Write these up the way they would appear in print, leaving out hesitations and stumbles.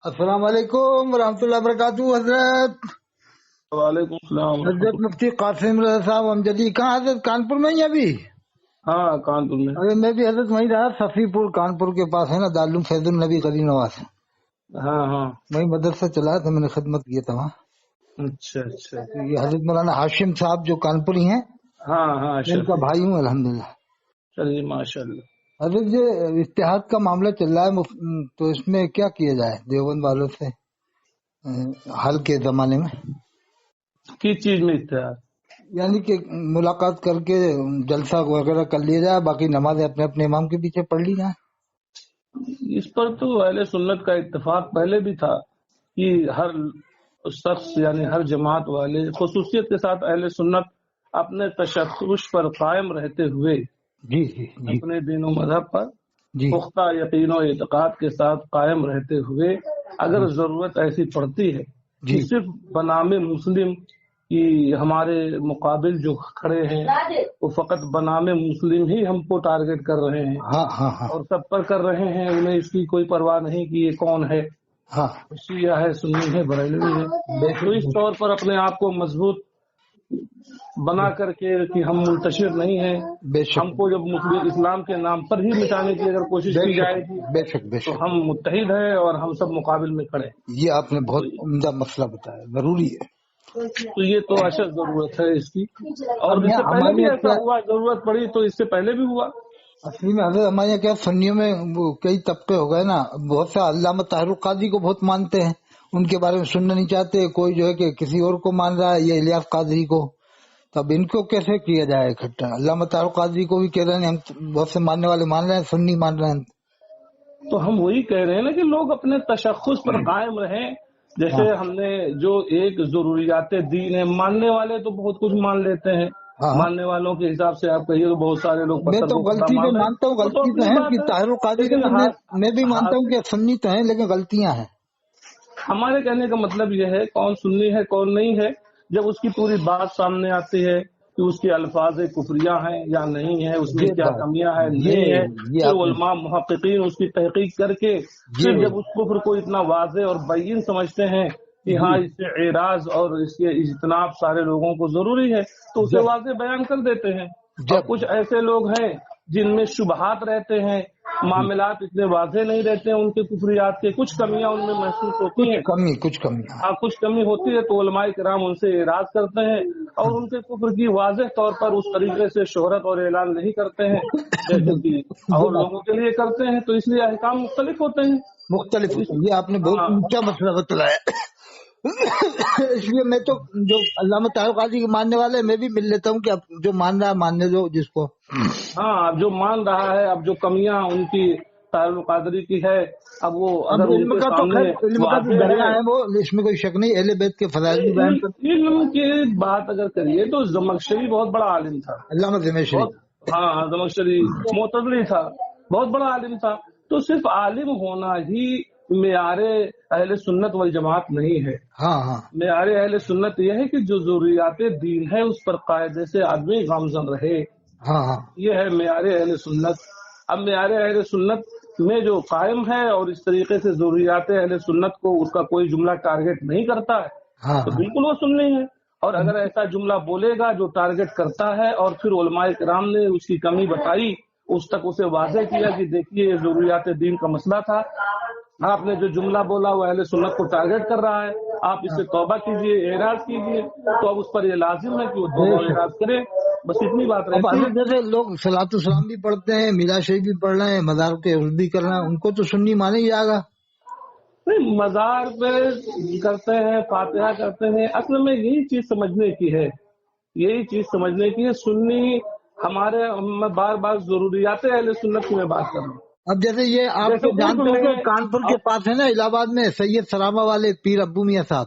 السلام علیکم ورحمۃ اللہ وبرکاتہ حضرت. وعلیکم السلام حضرت مفتی قاسم رضا صاحب امجدی کہاں حضرت؟ کانپور میں ہی ابھی؟ ہاں کانپور میں. ارے میں بھی حضرت وہیں رہا، صفی پور کانپور کے پاس ہے نا، دارالعلوم فیض النبی قدیم نواز. ہاں ہاں وہیں مدرسہ چلا تھا، میں نے خدمت کیا تھا وہاں. اچھا اچھا. یہ حضرت مولانا ہاشم صاحب جو کانپوری ہیں، ہاں ہاں ان کا شفیع. بھائی ہوں الحمدللہ. چلیے ماشاء اللہ. حضرت یہ اتحاد کا معاملہ چل رہا ہے، تو اس میں کیا کیا جائے دیوبند والوں سے حل کے زمانے میں؟ کس چیز میں اتحاد؟ یعنی کہ ملاقات کر کے جلسہ وغیرہ کر لیا جائے، باقی نمازیں اپنے اپنے امام کے پیچھے پڑھ لی جائیں. اس پر تو اہل سنت کا اتفاق پہلے بھی تھا کہ ہر شخص یعنی ہر جماعت والے خصوصیت کے ساتھ اہل سنت اپنے تشخص پر قائم رہتے ہوئے جی جی جی اپنے دین و مذہب پر جی پختہ یقین و اعتقاد کے ساتھ قائم رہتے ہوئے اگر ضرورت ایسی پڑتی ہے کہ جی صرف بنام مسلم کی ہمارے مقابل جو کھڑے ہیں وہ فقط بنام مسلم ہی ہم کو ٹارگٹ کر رہے ہیں ہاں ہاں ہاں اور سب پر کر رہے ہیں، انہیں اس کی کوئی پرواہ نہیں کہ یہ کون ہے، ہاں شیعہ ہے، سنی ہے، بریلوی ہے، تو اس طور پر اپنے آپ کو مضبوط بنا کر کے کہ ہم منتشر نہیں ہیں، بے شک ہم کو جب مسلم اسلام کے نام پر ہی مٹانے کی اگر کوشش بے کی شک جائے گی بے شک بے تو شک. ہم متحد ہیں اور ہم سب مقابل میں کھڑے ہیں. یہ آپ نے بہت عمدہ مسئلہ بتایا، ضروری ہے. تو یہ تو اشد ضرورت ہے اس کی، اور اب اس سے پہلے ہمارے بھی یہاں ایسا کیا ہوا، ضرورت پڑی تو اس سے پہلے بھی ہوا. اصلی میں حضرت ہمارے یہاں کیا سنیوں میں وہ کئی طبقے ہو گئے نا، بہت سے علامہ طاہر القادری کو بہت مانتے ہیں، ان کے بارے میں سننا نہیں چاہتے. کوئی جو ہے کہ کسی اور کو مان رہا ہے، یہ الیاس قادری کو. تب ان کو کیسے کیا جائے اکٹھا؟ علامہ طاہر القادری کو بھی کہہ رہے ہیں ہم بہت سے ماننے والے مان رہے ہیں، سنی مان رہے ہیں. تو ہم وہی کہہ رہے ہیں نا کہ لوگ اپنے تشخص پر قائم رہیں. ہاں جیسے ہم نے جو ایک ضروریات دین ہے، ماننے والے تو بہت کچھ مان لیتے ہیں، ہاں ہاں. ماننے والوں کے حساب سے آپ کہیے تو بہت سارے لوگ میں پتھر تو کو خدا غلطی مان میں رہے ہیں، مانتا ہوں، وہ تو غلطی تو اپنی ہے کہ بات ہے. طاہر القادری لیکن میں میں بھی مانتا ہوں کہ سنی تو ہیں لیکن غلطیاں ہیں. ہمارے کہنے کا مطلب یہ ہے کون سنی ہے کون نہیں ہے، جب اس کی پوری بات سامنے آتی ہے کہ اس کے الفاظ کفریہ ہیں یا نہیں ہے، اس میں یہ کیا بات کمیاں ہیں نہیں ہے، یہ پھر آپ نے علماء محققین اس کی تحقیق کر کے پھر یہ جب اس کفر کو اتنا واضح اور بین سمجھتے ہیں کہ جی ہاں اس سے اعراض اور اس کے اجتناب سارے لوگوں کو ضروری ہے تو اسے جب واضح بیان کر دیتے ہیں. اور جب کچھ ایسے لوگ ہیں جن میں شبہات رہتے ہیں، معاملات اتنے واضح نہیں رہتے ہیں، ان کے کفریات کے کچھ کمیاں ان میں محسوس ہوتی ہیں، کچھ کمی کچھ کمی ہوتی ہے تو علماء کرام ان سے اعراض کرتے ہیں اور ان کے کفر کی واضح طور پر اس طریقے سے شہرت اور اعلان نہیں کرتے ہیں جیسے کہ یہ اور بات لوگوں کے لیے کرتے ہیں، تو اس لیے احکام مختلف ہوتے ہیں. مختلف تو ہوتا ہے. یہ آپ نے بہت ہاں اونچا مسئلہ بتلایا. اس لیے میں تو جو علامہ طاہر القادری کے ماننے والے ہیں، میں بھی مل لیتا ہوں کہ اب جو مان رہا ہے ماننے دو جس کو. ہاں اب جو مان رہا ہے، اب جو کمیاں ان کی طاہر القادری کی ہے، اب وہ اب اگر ان علم کے کا تو سامنے خیر علم کا جو واضح دریا ہے. ہے وہ اس میں کوئی شک نہیں، اہل بیت کے فضائل بھی بیان کر. علم کی بات اگر کریے تو زمخشری بہت بڑا عالم تھا، علامہ زمیشری. بہت. ہاں زمخشری معتزلی تھا، بہت بڑا عالم تھا. تو صرف عالم ہونا ہی معیار اہل سنت والجماعت نہیں ہے. ہاں ہاں معیار اہل سنت یہ ہے کہ جو ضروریات دین ہے اس پر قاعدے سے آدمی گامزن رہے، ہاں ہاں یہ ہے معیار اہل سنت. اب معیار اہل سنت میں جو قائم ہے اور اس طریقے سے ضروریات اہل سنت کو اس کا کوئی جملہ ٹارگٹ نہیں کرتا ہے ہاں تو ہاں. بالکل وہ سننی ہے. اور اگر ایسا جملہ بولے گا جو ٹارگٹ کرتا ہے اور پھر علماء کرام نے اس کی کمی بتائی، اس تک اسے واضح کیا کہ دیکھیے یہ ضروریات دین کا مسئلہ تھا، آپ نے جو جملہ بولا وہ اہل سنت کو ٹارگٹ کر رہا ہے، آپ اس سے توبہ کیجئے، اعراض کیجئے، تو اب اس پر یہ لازم ہے کہ وہ بے توبہ اور شک. اعراض کرے. بس اتنی بات اب رہتی ہے. حضرت جیسے لوگ صلاۃ السلام بھی پڑھتے ہیں، میلاد شریف بھی پڑھ رہے ہیں، مزار کے عرض بھی کر رہے ہیں، ان کو تو سنی مانا ہی جائے گا. نہیں، مزار پہ کرتے ہیں، فاتحہ کرتے ہیں، اصل میں یہی چیز سمجھنے کی ہے، یہی چیز سمجھنے کی ہے. سنی ہمارے میں بار بار ضروریات اہل سنت کی میں بات کر رہا ہوں. اب جیسے یہ آپ جیسے تو عرف جانتے ہوں کہ میں کانپور کے پاس ہے نا الہ آباد میں سید سرامہ والے پیر ابو میاں صاحب،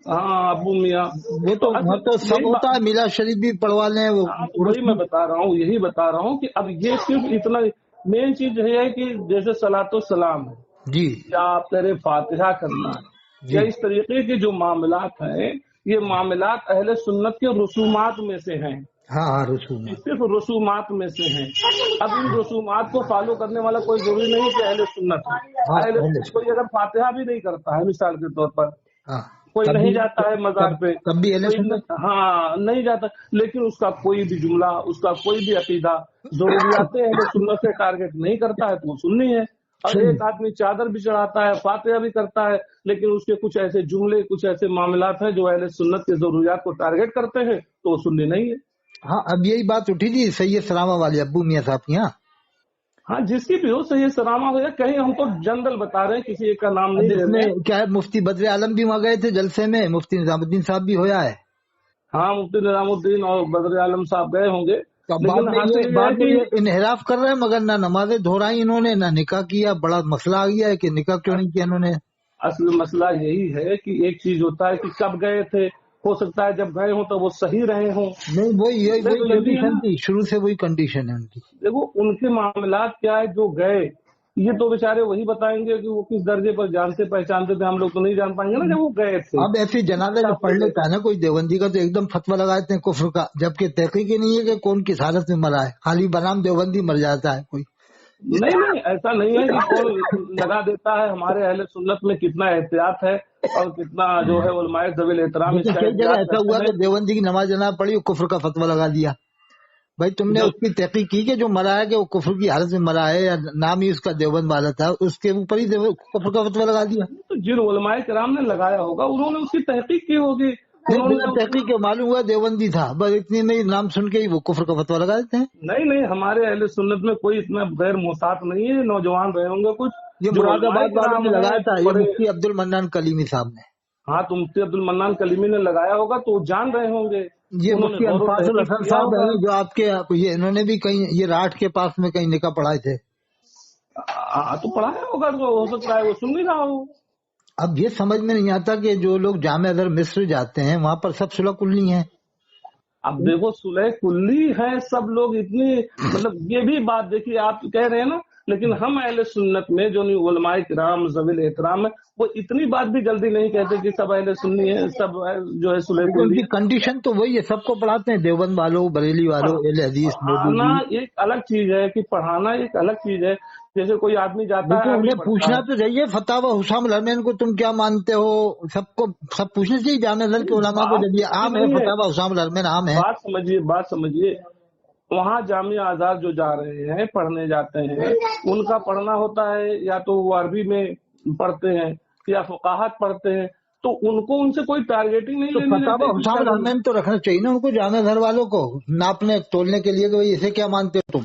ہاں ابو میاں، وہ تو وہاں تو اصل سب یہی ہوتا ہے، میلاد شریف بھی پڑھوا لیں وہ ہاں تو عرس وہی میں بھی. بتا رہا ہوں، یہی بتا رہا ہوں کہ اب یہ صرف اتنا مین چیز یہ ہے کہ جیسے صلاۃ السلام ہے جی یا آپ کہہ رہے فاتحہ کرنا ہے یا جی اس طریقے کے جو معاملات ہیں، یہ معاملات اہل سنت کے رسومات میں سے ہیں. हाँ हाँ रसूमात, सिर्फ रसूमात में से हैं। अब इन रसूमात को फॉलो करने वाला कोई जरूरी नहीं कि अहले सुन्नत है। हाँ अहले पहले सुन्नत कोई अगर फातिहा भी नहीं करता है मिसाल के तौर पर, हाँ कोई तब नहीं भी जाता है मजार पे, तब भी अहले कोई सुन्नत। हाँ नहीं जाता, लेकिन उसका कोई भी जुमला, उसका कोई भी अकीदा जरूरियात अहले सुन्नत से टारगेट नहीं करता है तो वो सुन्नी है। और एक आदमी चादर भी चढ़ाता है, फातिहा भी करता है, लेकिन उसके कुछ ऐसे जुमले, कुछ ऐसे मामलात हैं जो अहले सुन्नत की जरूरियात को टारगेट करते हैं तो वो सुन्नी नहीं है। हाँ अब यही बात उठी थी सैयद सलामा वाले अब्बू मियाँ साहब की। हाँ हाँ जिसकी भी हो, सही सलामा हो या कहीं, हम तो जनरल बता रहे हैं, किसी एक का नाम नहीं अब ले रहे हैं। इसमें क्या है, मुफ्ती बद्र आलम भी वहाँ गए थे जलसे में, मुफ्ती निजामुद्दीन साहब भी होया है। हाँ मुफ्ती निजामुद्दीन और बद्र आलम साहब गए होंगे, तो लेकिन हासिल ये है बाद में कि ये इनहराफ कर रहे हैं, मगर ना नमाजें दोहराई इन्होंने, ना निकाह किया। बड़ा मसला आ गया है कि निकाह क्यों नहीं किया इन्होंने। असल मसला यही है कि एक चीज होता है कि कब गए थे, हो सकता है जब गए हों तो वो सही रहे हों। नहीं वही तो ये भी है कंडीशन ना, थी, शुरू से वही कंडीशन है उनकी। देखो उनके मामलात क्या है जो गए, ये तो बेचारे वही बताएंगे कि वो किस दर्जे पर जानते पहचानते थे, हम लोग तो नहीं जान पाएंगे ना जब वो गए थे। अब ऐसी जनाजा जो पढ़ लेता है ना कोई देवबंदी का, तो एकदम फतवा लगा देते हैं कुफ्र का, जबकि तहकीक ही नहीं है कि कौन किस हालत में मरा है, खाली बनाम देवबंदी मर जाता है कोई। नहीं नहीं, ऐसा नहीं है कि कौन लगा देता है। हमारे अहले सुन्नत में कितना एहतियात है और कितना जो है उलमाए ज़वील एहतराम लेकिन इसका कई जगह एहतियात ऐसा हुआ करते कि हैं। देवबंदी की नमाज जनाब पढ़ी, कुफ्र का फतवा लगा दिया। भाई तुमने जो उसकी तहकीक की कि जो मरा है कि वो कुफ्र की हालत में मरा है, या नाम ही उसका देवबंद वाला था, उसके ऊपर ही कुफ्र का फतवा लगा दिया। तो जिन उलमाए किराम ने लगाया होगा उन्होंने उसकी तहकीक की होगी, नहीं उन्होंने बिना तहकीक के मालूम हुआ देवबंदी था, बस इतनी में ही नाम सुन के ही वो कुफ्र का फतवा लगा देते हैं। नहीं नहीं, हमारे अहले सुन्नत में कोई इतना गैर मोहतात नहीं है, नौजवान रहे होंगे कुछ ये जो उलमाए मुरादाबाद वालों किराम ने लगाया हैं था, ये बड़े। मुफ्ती अब्दुल मन्नान कलीमी साहब ने। हाँ तो मुफ्ती अब्दुल मन्नान कलीमी ने लगाया होगा तो वो जान रहे होंगे, ये उन्होंने मुफ्ती गौर व अनफाजुल तहकीक हसन किया साहब होगा। है जो आपके, ये इन्होंने भी कहीं ये राठ के पास में कहीं निकाह पढ़ाए थे। हाँ तो पढ़ाया होगा तो हो सकता है वो सुन नहीं रहा हो। अब ये समझ में नहीं आता कि जो लोग जामे अदर मिस्र जाते हैं वहाँ पर सब सुलह कुल्ली है। अब देखो सुलह कुल्ली है सब लोग, इतनी मतलब ये भी बात देखिए, आप कह रहे हैं ना, लेकिन हम अहले सुन्नत में जो उलमाए किराम ज़वील एहतराम है वो इतनी बात भी जल्दी नहीं कहते कि सब अहले सुन्नी है, सब जो है सुलह लेकिन कुल्ली उनकी कंडीशन तो वही है, सबको पढ़ाते हैं, देवबंद वालों, बरेली वालों, अहले हदीस, पढ़ाना मौदूदी। एक अलग चीज है कि पढ़ाना एक अलग चीज है। जैसे कोई आदमी जाता लेकिन है अरबी उन्हें पढ़ता पूछना है। तो चाहिए, फतावा हुसाम अल-हरमैन को तुम क्या मानते हो, सबको सब पूछना चाहिए जामे अदर के उलमा को, बात जब ये ये आम है, नहीं है, फतावा हुसाम अल-हरमैन आम है। बात समझिए, वहाँ जामिया आजाद जो जा रहे हैं पढ़ने जाते हैं, उनका पढ़ना होता है या तो वो अरबी में पढ़ते हैं या फुकाहत पढ़ते हैं, तो उनको उनसे कोई टारगेटिंग नहीं तो लेनी फतावा देते कि हुसाम क्या अल-हरमैन तो रखना चाहिए ना उनको, जामे अदर वालों को नापने तोलने के लिए कि भाई इसे क्या मानते हो तुम।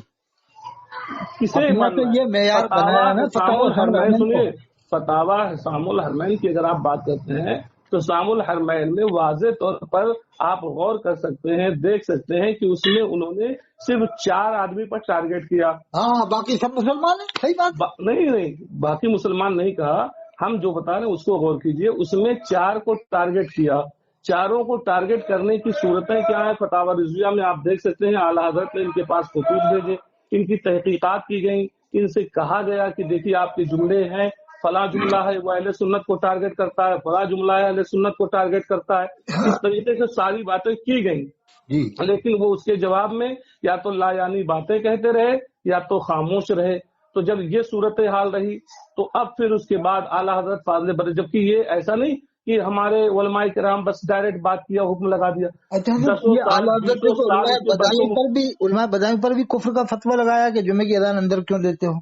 किसे अपना तो मानना है। ये मेयार फतावा बनाया है ना फतावा हिसामुल हुसाम हरमैन, अल-हरमैन को। सुनिए, फतावा हिसामुल हरमैन की अगर आप बात करते हैं तो हिसामुल हरमैन में वाज़े तौर पर आप गौर कर सकते हैं, देख सकते हैं कि उसमें उन्होंने सिर्फ 4 आदमी पर टारगेट किया। हाँ बाकी सब मुसलमान है, सही बात। नहीं, बाकी मुसलमान नहीं कहा, हम जो बता रहे हैं उसको गौर कीजिए। उसमें 4 को टारगेट किया, चारों को टारगेट करने की सूरतें क्या है फतावा रिज़विया में आप देख सकते हैं। आला हज़रत ने इनके पास खतूत भेजे, इनकी तहकीकात की गई, इनसे कहा गया कि देखिए आपके जुमले हैं, फला जुमला है वो अहले सुन्नत को टारगेट करता है, फला जुमला है अहले सुन्नत को टारगेट करता है। इस तरीके से सारी बातें की गई, जी लेकिन वो उसके जवाब में या तो लायानी बातें कहते रहे या तो खामोश रहे। तो जब ये सूरत हाल रही तो अब फिर उसके बाद आला हजरत फाज़िल बरे, जबकि ये ऐसा नहीं कि हमारे उलमाए किराम बस डायरेक्ट बात किया, हुक्म लगा दिया। अच्छा, दसों ये साल आला हज़रत 20 को साल उसके उलमा बदायूं पर भी कुफ्र का फतवा लगाया कि जुमे की अजान अंदर क्यों देते हो।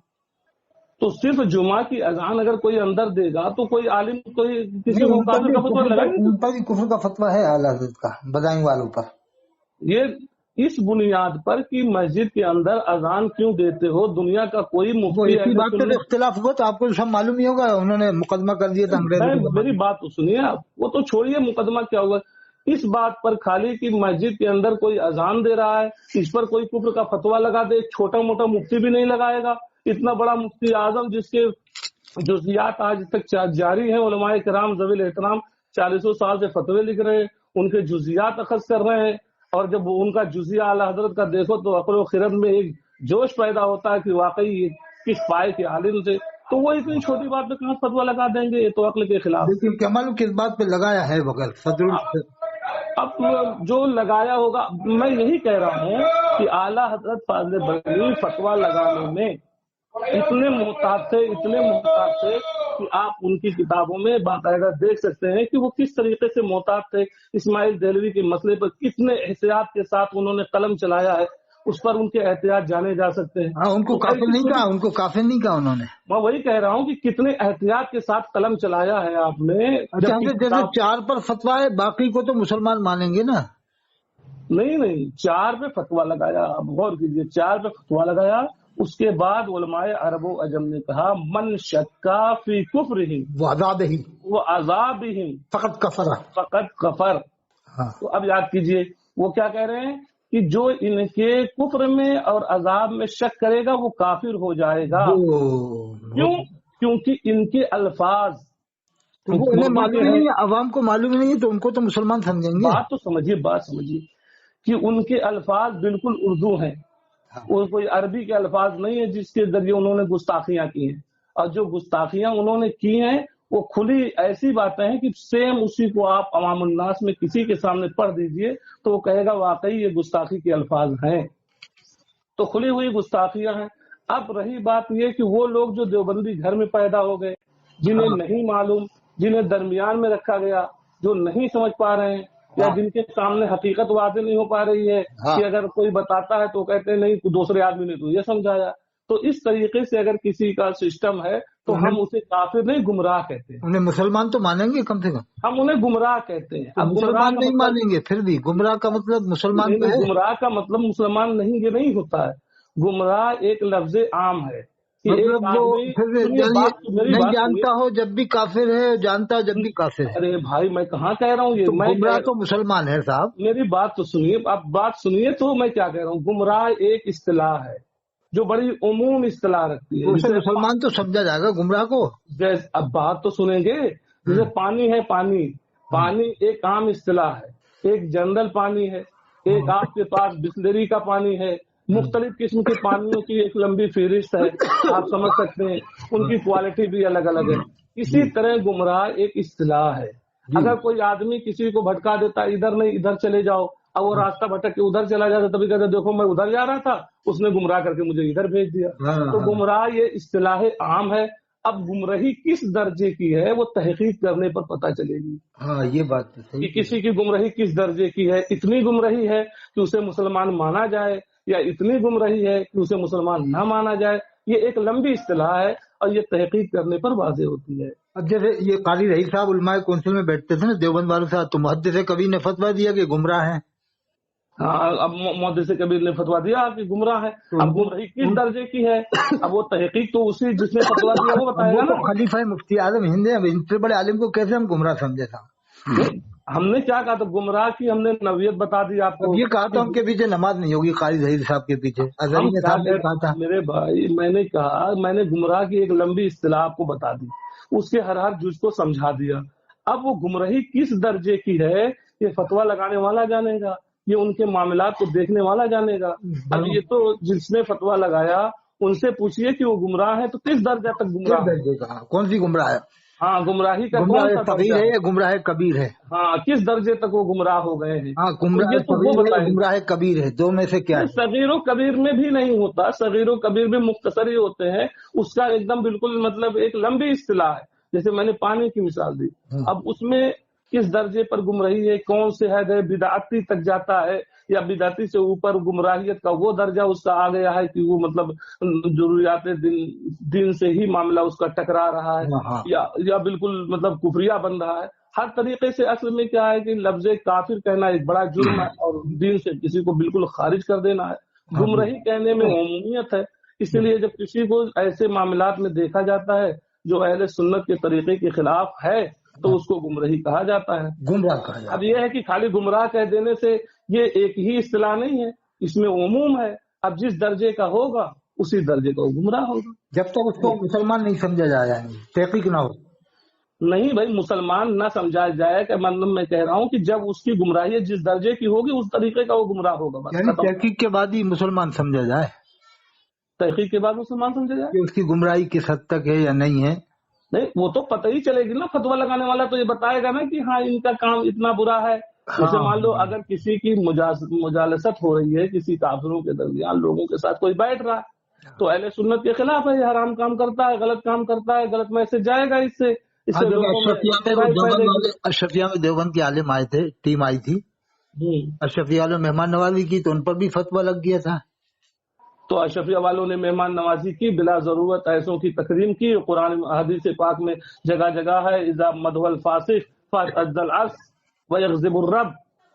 तो सिर्फ जुमा की अजान अगर कोई अंदर देगा तो कोई आलिम, कोई किसी नहीं को काफिर का फतवा लगा नहीं उन सकता। पर भी कुफ्र का फतवा है आला हज़रत का, बदायूं वालों पर। ये इस बुनियाद पर कि मस्जिद के अंदर अजान क्यों देते हो, दुनिया का कोई वो मुफ्ती इसी अहले बात पे तो सुन्नत। इख्तिलाफ हुआ, तो आपको सब मालूम ही होगा, उन्होंने मुकदमा कर दिया था अंग्रेजों के मेरी जमाने में। बात तो सुनिए आप, वो तो छोड़िए मुकदमा क्या हुआ, इस बात पर खाली कि मस्जिद के अंदर कोई अजान दे रहा है, इस पर कोई कुफ्र का फतवा लगा दे। छोटा मोटा मुफ्ती भी नहीं लगाएगा, इतना बड़ा मुफ्ती आजम जिसके जुजियात आज तक जारी है, उलमाए किराम ज़वील एहतराम 40 साल से फतवे लिख रहे हैं, उनके जुजियात अखज़ कर रहे हैं, और जब उनका जुजिया आला हजरत का देखो तो अक़ल व खिरद में एक जोश पैदा होता है कि वाकई ये किस पाए के आलिम थे। तो वो इतनी छोटी बात पे कहाँ फतवा लगा देंगे, ये तो अक्ल के खिलाफ। लेकिन क्या मालूम किस बात पे लगाया है, बगैर फजल اب جو لگایا ہوگا، میں یہی کہہ رہا ہوں کہ اعلیٰ حضرت فاضل بریلوی فتویٰ لگانے میں اتنے محتاط تھے کہ آپ ان کی کتابوں میں باقاعدہ دیکھ سکتے ہیں کہ وہ کس طریقے سے محتاط تھے. اسماعیل دہلوی کے مسئلے پر کتنے احتیاط کے ساتھ انہوں نے قلم چلایا ہے، اس پر ان کے احتیاط جانے جا سکتے ہیں. ہاں، ان کو کافر نہیں کہا انہوں نے. میں وہی کہہ رہا ہوں کہ کتنے احتیاط کے ساتھ قلم چلایا ہے آپ نے. اچھا، جیسے 4 پر فتویٰ ہے، باقی کو تو مسلمان مانیں گے نا؟ نہیں، 4 پہ فتویٰ لگایا. اب غور کیجیے، 4 پہ فتویٰ لگایا. اس کے بعد علماء عرب و عجم نے کہا من شکا فی کفرہ وعذابہ فقط کفر. ہاں. تو اب یاد کیجیے وہ کیا کہہ رہے ہیں کہ جو ان کے کفر میں اور عذاب میں شک کرے گا وہ کافر ہو جائے گا. کیوں؟ کیونکہ ان کے الفاظ انہیں معلوم نہیں ہے، عوام کو معلوم نہیں ہے، تو ان کو تو مسلمان سمجھیں گے. بات سمجھیے کہ ان کے الفاظ بالکل اردو ہیں، وہ کوئی عربی کے الفاظ نہیں ہے جس کے ذریعے انہوں نے گستاخیاں کی ہیں. اور جو گستاخیاں انہوں نے کی ہیں وہ کھلی ایسی باتیں ہیں کہ سیم اسی کو آپ عوام الناس میں کسی کے سامنے پڑھ دیجئے تو وہ کہے گا واقعی یہ گستاخی کے الفاظ ہیں. تو کھلی ہوئی گستاخیاں ہیں. اب رہی بات یہ کہ وہ لوگ جو دیوبندی گھر میں پیدا ہو گئے، جنہیں نہیں معلوم، جنہیں درمیان میں رکھا گیا، جو نہیں سمجھ پا رہے ہیں یا جن کے سامنے حقیقت واضح نہیں ہو پا رہی ہے کہ اگر کوئی بتاتا ہے تو کہتے ہیں نہیں دوسرے آدمی نے تو یہ سمجھایا. تو اس طریقے سے اگر کسی کا سسٹم ہے تو ہم اسے کافر نہیں گمراہ کہتے ہیں. انہیں مسلمان تو مانیں گے کم سے کم. ہم انہیں گمراہ کہتے ہیں. اب مسلمان نہیں مانیں گے، پھر بھی گمراہ کا مطلب مسلمان ہے. گمراہ کا مطلب مسلمان نہیں، یہ نہیں ہوتا ہے. گمراہ ایک لفظ عام ہے. مطلب وہ نہیں جانتا ہو جب بھی کافر ہے، جانتا جب بھی کافر ہے. ارے بھائی میں کہاں کہہ رہا ہوں یہ، میں گمراہ تو مسلمان ہے صاحب. میری بات تو سنیے، آپ بات سنیے تو میں کیا کہہ رہا ہوں. گمراہ ایک اصطلاح ہے جو بڑی عموم اصطلاح رکھتی ہے. اسے مسلمان تو سمجھا جائے گا گمراہ کو. اب بات تو سنیں گے. جیسے پانی ہے، پانی ایک عام اصطلاح ہے، ایک جنرل پانی ہے، ایک آپ کے پاس بسلری کا پانی ہے، مختلف قسم کے پانیوں کی ایک لمبی فہرست ہے. آپ سمجھ سکتے ہیں ان کی کوالٹی بھی الگ الگ ہے. اسی طرح گمراہ ایک اصطلاح ہے. اگر کوئی آدمی کسی کو بھٹکا دیتا ادھر نہیں ادھر چلے جاؤ، اب وہ راستہ بھٹک کے ادھر چلا جاتا تبھی کہتے دیکھو میں ادھر جا رہا تھا، اس نے گمراہ کر کے مجھے ادھر بھیج دیا. تو گمراہ یہ اصطلاح عام ہے. اب گمراہی کس درجے کی ہے وہ تحقیق کرنے پر پتہ چلے گی. ہاں یہ بات کہ کسی کی گمراہی کس درجے کی ہے. اتنی گمراہی ہے کہ اسے مسلمان مانا جائے یا اتنی گمراہی ہے کہ اسے مسلمان نہ مانا جائے. یہ ایک لمبی اصطلاح ہے اور یہ تحقیق کرنے پر واضح ہوتی ہے. اب جیسے یہ قاضی رئیس صاحب علماء کونسل میں بیٹھتے تھے نا دیوبند والوں سے، تو محدث کبیر نے فتویٰ دیا کہ گمراہ ہیں. ہاں، اب محدث کبیر نے فتویٰ دیا کہ گمراہ ہے. اب گمراہی کس درجے کی ہے اب وہ تحقیق تو اسی جس نے فتویٰ دیا وہ بتائے گا نا. خلیفہ مفتی اعظم ہند ہے، ان سے بڑے عالم کو کیسے ہم گمراہ سمجھے تھا؟ ہم نے کیا کہا تھا؟ گمراہ کی ہم نے نوعیت بتا دی آپ کو. یہ کہا تھا ان کے پیچھے نماز نہیں ہوگی قاضی ظہیر صاحب کے پیچھے. میرے بھائی میں نے گمراہ کی ایک لمبی اصطلاح آپ کو بتا دی، اس کے ہر جز کو سمجھا دیا. اب وہ گمراہی کس درجے کی ہے یہ فتویٰ لگانے والا جانے گا، یہ ان کے معاملات کو دیکھنے والا جانے گا. اب یہ تو جس نے فتویٰ لگایا ان سے پوچھئے کہ وہ گمراہ ہے تو کس درجہ تک گمراہ، کون سی گمراہ ہے. ہاں، گمراہی کا گمراہ صغیر ہے یا گمراہ کبیر ہے. ہاں، کس درجے تک وہ گمراہ ہو گئے ہیں. ہاں، گمراہ کبیر ہے، دو میں سے کیا ہے؟ صغیر و کبیر میں بھی نہیں ہوتا. صغیر و کبیر بھی مختصر ہی ہوتے ہیں. اس کا ایک دم بالکل مطلب ایک لمبی اصطلاح ہے. جیسے میں نے پانی کی مثال دی، اب اس میں کس درجے پر گمراہی ہے، کون سے حد ہے، بدعتی تک جاتا ہے یا بدعتی سے اوپر گمراہیت کا وہ درجہ اس کا آ گیا ہے کہ وہ مطلب ضروریات دین سے ہی معاملہ اس کا ٹکرا رہا ہے یا بالکل مطلب کفریہ بن رہا ہے. ہر طریقے سے اصل میں کیا ہے کہ لفظ کافر کہنا ایک بڑا جرم ہے اور دین سے کسی کو بالکل خارج کر دینا ہے. گمراہی کہنے میں عمومیت ہے. اسی لیے جب کسی کو ایسے معاملات میں دیکھا جاتا ہے جو اہل سنت کے طریقے کے خلاف ہے تو اس کو گمراہی کہا جاتا ہے، گمراہ کہا جاتا ہے. اب یہ ہے کہ خالی گمراہ کہہ دینے سے یہ ایک ہی اصطلاح نہیں ہے، اس میں عموم ہے. اب جس درجے کا ہوگا اسی درجے کا وہ گمراہ ہوگا. جب تک اس کو مسلمان نہیں سمجھا جائے تحقیق نہ ہو. نہیں بھائی، مسلمان نہ سمجھا جائے کہ مطلب میں کہہ رہا ہوں کہ جب اس کی گمراہی جس درجے کی ہوگی اس طریقے کا وہ گمراہ ہوگا. یعنی تحقیق کے بعد ہی مسلمان سمجھا جائے. تحقیق کے بعد مسلمان سمجھا جائے کہ اس کی گمراہی کس حد تک ہے یا نہیں ہے. نہیں، وہ تو پتہ ہی چلے گی نا. فتویٰ لگانے والا تو یہ بتائے گا نا کہ ہاں ان کا کام اتنا برا ہے جیسے مان لو اگر کسی کی مجالست ہو رہی ہے کسی کافروں کے درمیان، لوگوں کے ساتھ کوئی بیٹھ رہا ہے تو اہل سنت کے خلاف ہے، یہ حرام کام کرتا ہے، غلط کام کرتا ہے، غلط میسج جائے گا اس سے لوگوں میں اشرفیہ میں دیوبند کے عالم آئے تھے، ٹیم آئی تھی اشرفیہ والوں مہمان نوازی کی تو ان پر بھی فتویٰ لگ گیا تھا۔ تو اشرفیہ والوں نے مہمان نوازی کی، بلا ضرورت ایسوں کی تکریم کی۔ قرآن حدیث پاک میں جگہ جگہ ہے اذا مدح الفاسق فاعتز العرش ويغضب الرب،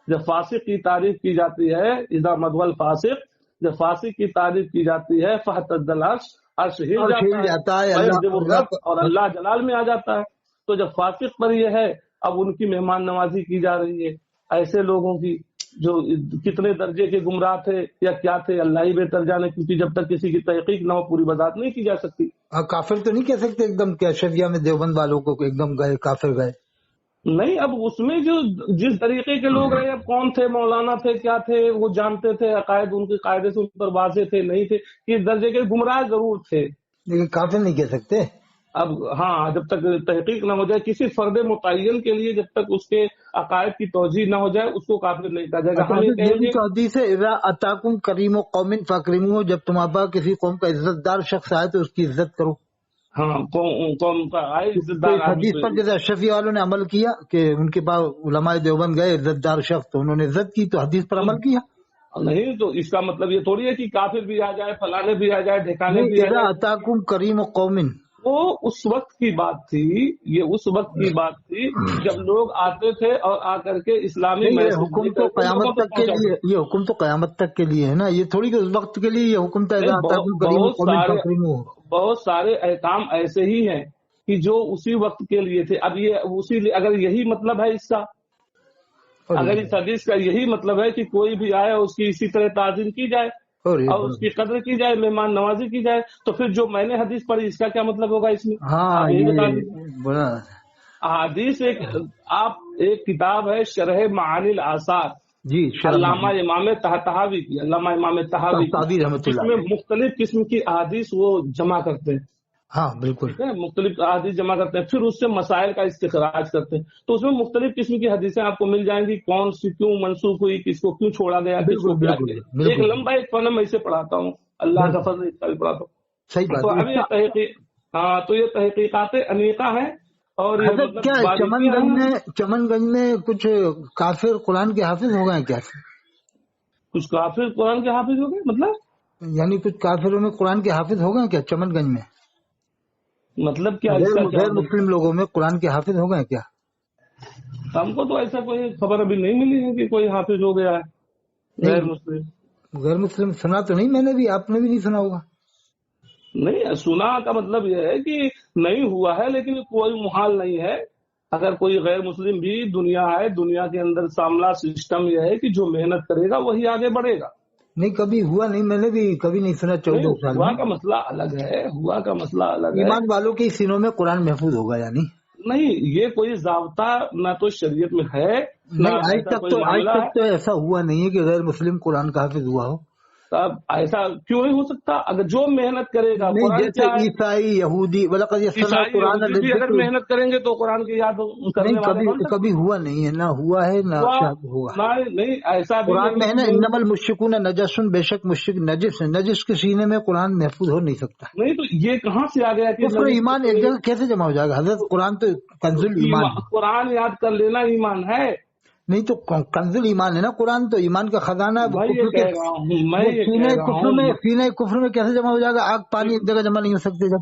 جب فاسق کی تعریف کی جاتی ہے، اذا مدح الفاسق، جب فاسق کی تعریف کی جاتی ہے فاعتز العرش، عرش ہل جاتا ہے، ويغضب الرب، اور اللہ جلال میں آ جاتا ہے۔ تو جب فاسق پر یہ ہے، اب ان کی مہمان نوازی کی جا رہی ہے، ایسے لوگوں کی جو کتنے درجے کے گمراہ تھے یا کیا تھے اللہ ہی بہتر جانے، کیونکہ جب تک کسی کی تحقیق نہ ہو پوری وضاحت نہیں کی جا سکتی۔ کافر تو نہیں کہہ سکتے ایک دم کہ اشرفیہ میں دیوبند والوں کو ایک دم گئے کافر گئے، نہیں، اب اس میں جو جس طریقے کے لوگ رہے، اب کون تھے، مولانا تھے، کیا تھے، وہ جانتے تھے عقائد ان کے قاعدے سے ان پر واضح تھے نہیں تھے، کس درجے کے گمراہ ضرور تھے، لیکن کافر نہیں کہہ سکتے۔ اب ہاں، جب تک تحقیق نہ ہو جائے کسی فرد متعین کے لیے، جب تک اس کے عقائد کی توجیہ نہ ہو جائے اس کو کافر نہیں کہا جائے گا۔ ہم یہ کہیں گے حدیث ہے اذا اتاکم کریم قوم فاکرموہ، جب تمہارے پاس کسی قوم کا عزت دار شخص آئے تو اس کی عزت کرو۔ ہاں، قوم کا آئے عزت دار حدیث پر جیسے اشرفیہ والوں نے عمل کیا کہ ان کے پاس علماء دیوبند گئے عزت دار شخص تو انہوں نے عزت کی، تو حدیث پر عمل کیا نہیں، تو اس کا مطلب یہ تھوڑی ہے کہ کافر بھی آ جائے، فلانے بھی آ جائے، ڈھکانے بھی آ جائے۔ اتاکم کریم قوم، وہ اس وقت کی بات تھی، یہ اس وقت کی بات تھی جب لوگ آتے تھے اور آ کر کے اسلامی حکم تو قیامت تک کے لیے، یہ حکم تو قیامت تک کے لیے ہے نا، یہ تھوڑی کہ اس وقت کے لیے یہ حکم تھا۔ بہت سارے احکام ایسے ہی ہیں کہ جو اسی وقت کے لیے تھے۔ اب یہ اگر یہی مطلب ہے اس کا، اگر اس حدیث کا یہی مطلب ہے کہ کوئی بھی آئے اس کی اسی طرح تعظیم کی جائے اور اس کی قدر کی جائے، مہمان نوازی کی جائے، تو پھر جو میں نے حدیث پڑھی اس کا کیا مطلب ہوگا اس میں؟ ہاں، یہی بتا دیجیے۔ حدیث ایک کتاب ہے شرح معانی الاثار، جی، علامہ امام طحاوی کی، علامہ امام طحاوی جس میں مختلف قسم کی احادیث وہ جمع کرتے ہیں۔ ہاں بالکل، مختلف احادیث جمع کرتے ہیں، پھر اس سے مسائل کا استخراج کرتے ہیں، تو اس میں مختلف قسم کی حدیثیں آپ کو مل جائیں گی، کون سی کیوں منسوخ ہوئی، کس کو کیوں چھوڑا گیا، کس کو کیا کیا۔ ایک لمبا ایک فن میں اسے پڑھاتا ہوں، اللہ کا فضل اس کا بھی پڑھاتا ہوں۔ صحیح بات۔ تو اب یہ تو یہ تحقیقات انیقہ ہیں۔ اور کیا چمن گنج میں کچھ کافر قرآن کے حافظ ہو گئے؟ کیا کچھ کافر قرآن کے حافظ ہو گئے؟ مطلب یعنی کچھ کافروں میں قرآن کے حافظ ہو گئے کیا چمن گنج میں؟ مطلب کیا غیر مسلم لوگوں میں قرآن کے حافظ ہو گئے کیا؟ ہم کو تو ایسا کوئی خبر ابھی نہیں ملی ہے کہ کوئی حافظ ہو گیا ہے غیر مسلم سنا تو نہیں میں نے بھی، آپ نے بھی نہیں سنا ہوگا۔ نہیں، سنا کا مطلب یہ ہے کہ نہیں ہوا ہے، لیکن کوئی محال نہیں ہے۔ اگر کوئی غیر مسلم بھی دنیا ہے، دنیا کے اندر معاملہ سسٹم یہ ہے کہ جو محنت کرے گا وہی آگے بڑھے گا۔ نہیں، کبھی ہوا نہیں، میں نے بھی کبھی نہیں سنا 14 سال۔ ہوا کا مسئلہ الگ ہے، ہوا کا مسئلہ الگ ہے۔ ایمان والوں کے سینوں میں قرآن محفوظ ہوگا یعنی نہیں، یہ کوئی ضابطہ نہ تو شریعت میں ہے، نہیں آج تک تو ایسا ہوا نہیں ہے کہ غیر مسلم قرآن کا حافظ ہوا ہو۔ اب ایسا کیوں نہیں ہو سکتا؟ اگر جو محنت کرے گا، جیسے عیسائی یہودی بھی اگر محنت کریں گے تو قرآن کی یاد کرنے والے کبھی ہوا نہیں ہے، نہ ہوا ہے نہ ہوگا۔ نہیں، ایسا قرآن میں ہے نا انما المشرکون نجس، بے شک مشرک نجس ہے، نجس کے سینے میں قرآن محفوظ ہو نہیں سکتا۔ نہیں تو یہ کہاں سے آ گیا کہ کفر ایمان ایک جگہ کیسے جمع ہو جائے گا؟ حضرت قرآن تو کنز ایمان، قرآن یاد کر لینا ایمان ہے، نہیں تو کنز ایمان ہے نا قرآن، تو ایمان کا خزانہ ہے۔ سینہ کفر میں کیسے جمع ہو جائے گا؟ آگ پانی ایک جگہ جمع نہیں ہو سکتے جب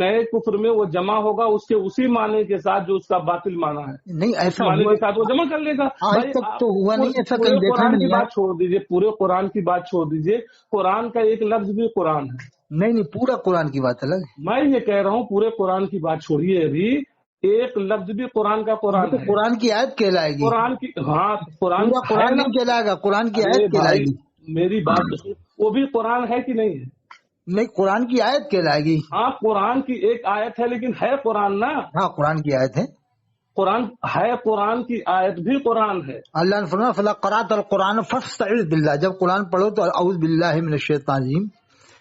نئے کفر میں وہ جمع ہوگا اس کے اسی معنی کے ساتھ جو اس کا باطل معنی ہے، نہیں ایسا معنی کے ساتھ وہ جمع کر لے گا۔ آج تک تو ہوا نہیں ایسا، کہیں دیکھا نہیں۔ بات چھوڑ دیجیے، پورے قرآن کی بات چھوڑ دیجیے، قرآن کا ایک لفظ بھی قرآن ہے۔ نہیں، پورا قرآن کی بات الگ ہے۔ میں یہ کہہ رہا ہوں پورے قرآن کی بات چھوڑیے، ابھی ایک لفظ بھی قرآن کا قرآن ہے۔ قرآن کی آیت کہلائے گی، قرآن کی، ہاں قرآن نہیں کہلائے گا، قرآن کی آیت کہلائے گی۔ میری بات وہ بھی قرآن ہے کہ نہیں ہے؟ نہیں، قرآن کی آیت کہلائے گی۔ ہاں، قرآن کی ایک آیت ہے لیکن ہے قرآن نا۔ ہاں، قرآن کی آیت ہے، قرآن ہے، قرآن کی آیت بھی قرآن ہے۔ اللہ نے فرمایا فَإِذَا قَرَأْتَ الْقُرْآنَ فَاسْتَعِذْ بِاللَّهِ، جب قرآن پڑھو تو اعوذ باللہ من الشیطان الرجیم۔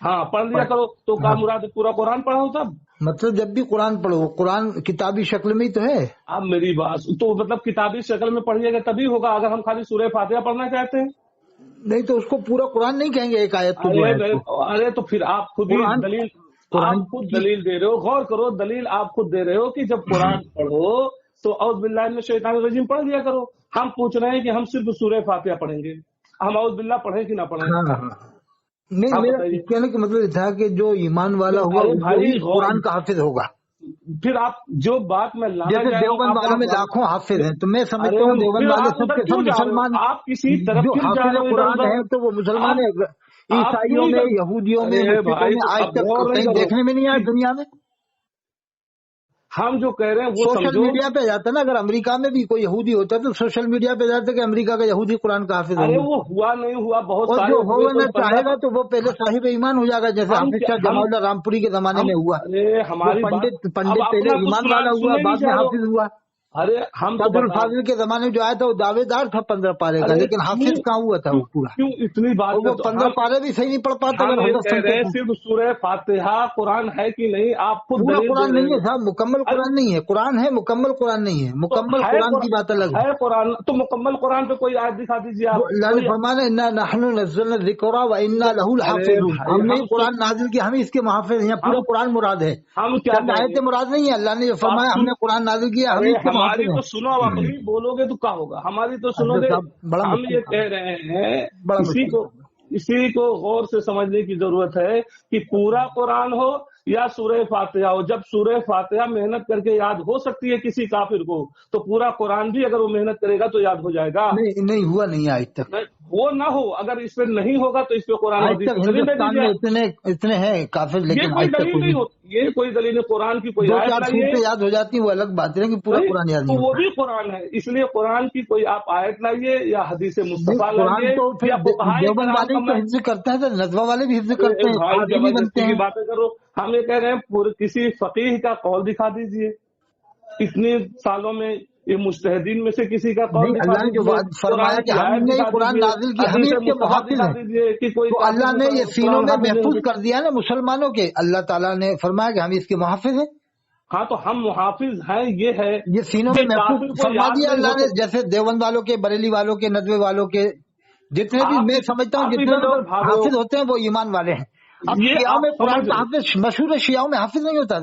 ہاں، پڑھ لیا کرو۔ تو کا مراد پورا قرآن پڑھا ہو تب؟ مطلب جب بھی قرآن پڑھو قرآن کتابی شکل میں ہی تو ہے. اب میری بات تو مطلب کتابی شکل میں پڑھیے گا تبھی ہوگا. اگر ہم خالی سورہ فاتحہ پڑھنا چاہتے ہیں نہیں تو اس کو پورا قرآن نہیں کہیں گے، ایک آیت کو دو آیت کو. ارے تو پھر آپ خود ہی دلیل، آپ خود دلیل دے رہے ہو. غور کرو، دلیل آپ خود دے رہے ہو کہ جب قرآن پڑھو تو اعوذ باللہ من الشیطان الرجیم پڑھ لیا کرو. ہم پوچھ رہے ہیں کہ ہم صرف سورہ فاتحہ پڑھیں گے، ہم اعوذ باللہ پڑھیں کہ نہ پڑھیں؟ نہیں، میرا کہنے کا مطلب تھا کہ جو ایمان والا ہوگا وہی قرآن کا حافظ ہوگا. پھر آپ جو بات میں لانا جیسے دیوبند والوں میں لاکھوں حافظ ہیں تو میں سمجھتا ہوں دیوبند والے سب کے سب مسلمان. آپ کسی طرف جو حافظ قرآن ہیں تو وہ مسلمان ہیں. عیسائیوں میں، یہودیوں میں، مسلمانوں میں آج تک کہیں دیکھنے میں نہیں آیا دنیا میں. ہم جو کہہ رہے ہیں وہ سوشل میڈیا پہ جاتا نا. اگر امریکہ میں بھی کوئی یہودی ہوتا تو سوشل میڈیا پہ جاتا کہ امریکہ کا یہودی قرآن کا حافظ ارے وہ ہوا نہیں ہوا، بہت اور سارے جو ہونا چاہے گا تو وہ پہلے صاحب ایمان ہو جائے گا، جیسے حافظ شاہ جمال اللہ رام پوری کے زمانے میں ہوا. ہماری پنڈت پہلے ایمان والا ہوا، بعد میں حافظ ہوا. ارے ہم عبد الفاضل کے زمانے میں جو آیا تھا وہ دعوے دار تھا 15 پارے کا، لیکن حافظ کہاں ہوا تھا وہ پورا. کیوں اتنی بات؟ وہ 15 پارے بھی صحیح نہیں پڑھ پاتا. صرف سورہ فاتحہ قرآن ہے کہ نہیں؟ آپ خود پورا قرآن نہیں ہے صاحب، مکمل قرآن نہیں ہے. قرآن ہے، مکمل قرآن نہیں ہے. مکمل قرآن کی بات الگ ہے. قرآن تو مکمل قرآن پہ کوئی آیت دکھا دیجیے آپ. اللہ نے فرمایا انا نحن نزلنا الذکر وانا له الحافظون. ہم نے قرآن نازل کیا، ہم اس کے محافظ ہیں. پورا قرآن مراد ہے، ہم کیا آیتیں مراد نہیں ہے. اللہ نے فرمایا ہم نے قرآن نازل کیا، ہم اس کے محافظ ہیں. تو سنو، اپنی بولو گے تو کیا ہوگا؟ ہماری تو سنو گے. ہم یہ کہہ رہے ہیں اسی کو غور سے سمجھنے کی ضرورت ہے کہ پورا قرآن ہو یا سورہ فاتحہ ہو. جب سورہ فاتحہ محنت کر کے یاد ہو سکتی ہے کسی کافر کو تو پورا قرآن بھی اگر وہ محنت کرے گا تو یاد ہو جائے گا. نہیں ہوا نہیں آج تک. وہ نہ ہو، اگر اس پہ نہیں ہوگا تو اس پہ قرآن ہندوستان میں اتنے ہیں کافر، لیکن کوئی دلیل نہیں ہوتی. یہ کوئی دلیل قرآن کی کوئی آیت یاد ہو جاتی ہے وہ الگ بات ہے کہ پورا قرآن یاد نہیں. وہ بھی قرآن ہے، اس لیے قرآن کی کوئی آپ آیت لائیے یا حدیث مصطفیٰ لائیے. دیوبند والے تو حفظ کرتے ہیں تو ندوہ والے بھی حفظ کرتے ہیں، بنتے ہیں. باتیں کرو. ہم یہ کہہ رہے ہیں کسی فقیہ کا قول دکھا دیجئے. اتنے سالوں میں یہ مجتہدین میں سے کسی کا قول دکھا دیجئے. اللہ نے فرمایا کہ ہم نے قرآن نازل کی، ہم اس کے محافظ ہیں. تو اللہ نے یہ سینوں میں محفوظ کر دیا نا مسلمانوں کے. اللہ تعالیٰ نے فرمایا کہ ہم اس کے محافظ ہیں. ہاں تو ہم محافظ ہیں، یہ سینوں میں محفوظ فرما دیا اللہ نے. جیسے دیوبند والوں کے، بریلی والوں کے، ندوے والوں کے، جتنے بھی میں سمجھتا ہوں جتنے لوگ حافظ ہوتے ہیں وہ ایمان والے ہیں. اب شیعہ میں قرآن کا حافظ مشہور ہے، شیعوں میں حافظ نہیں ہوتا،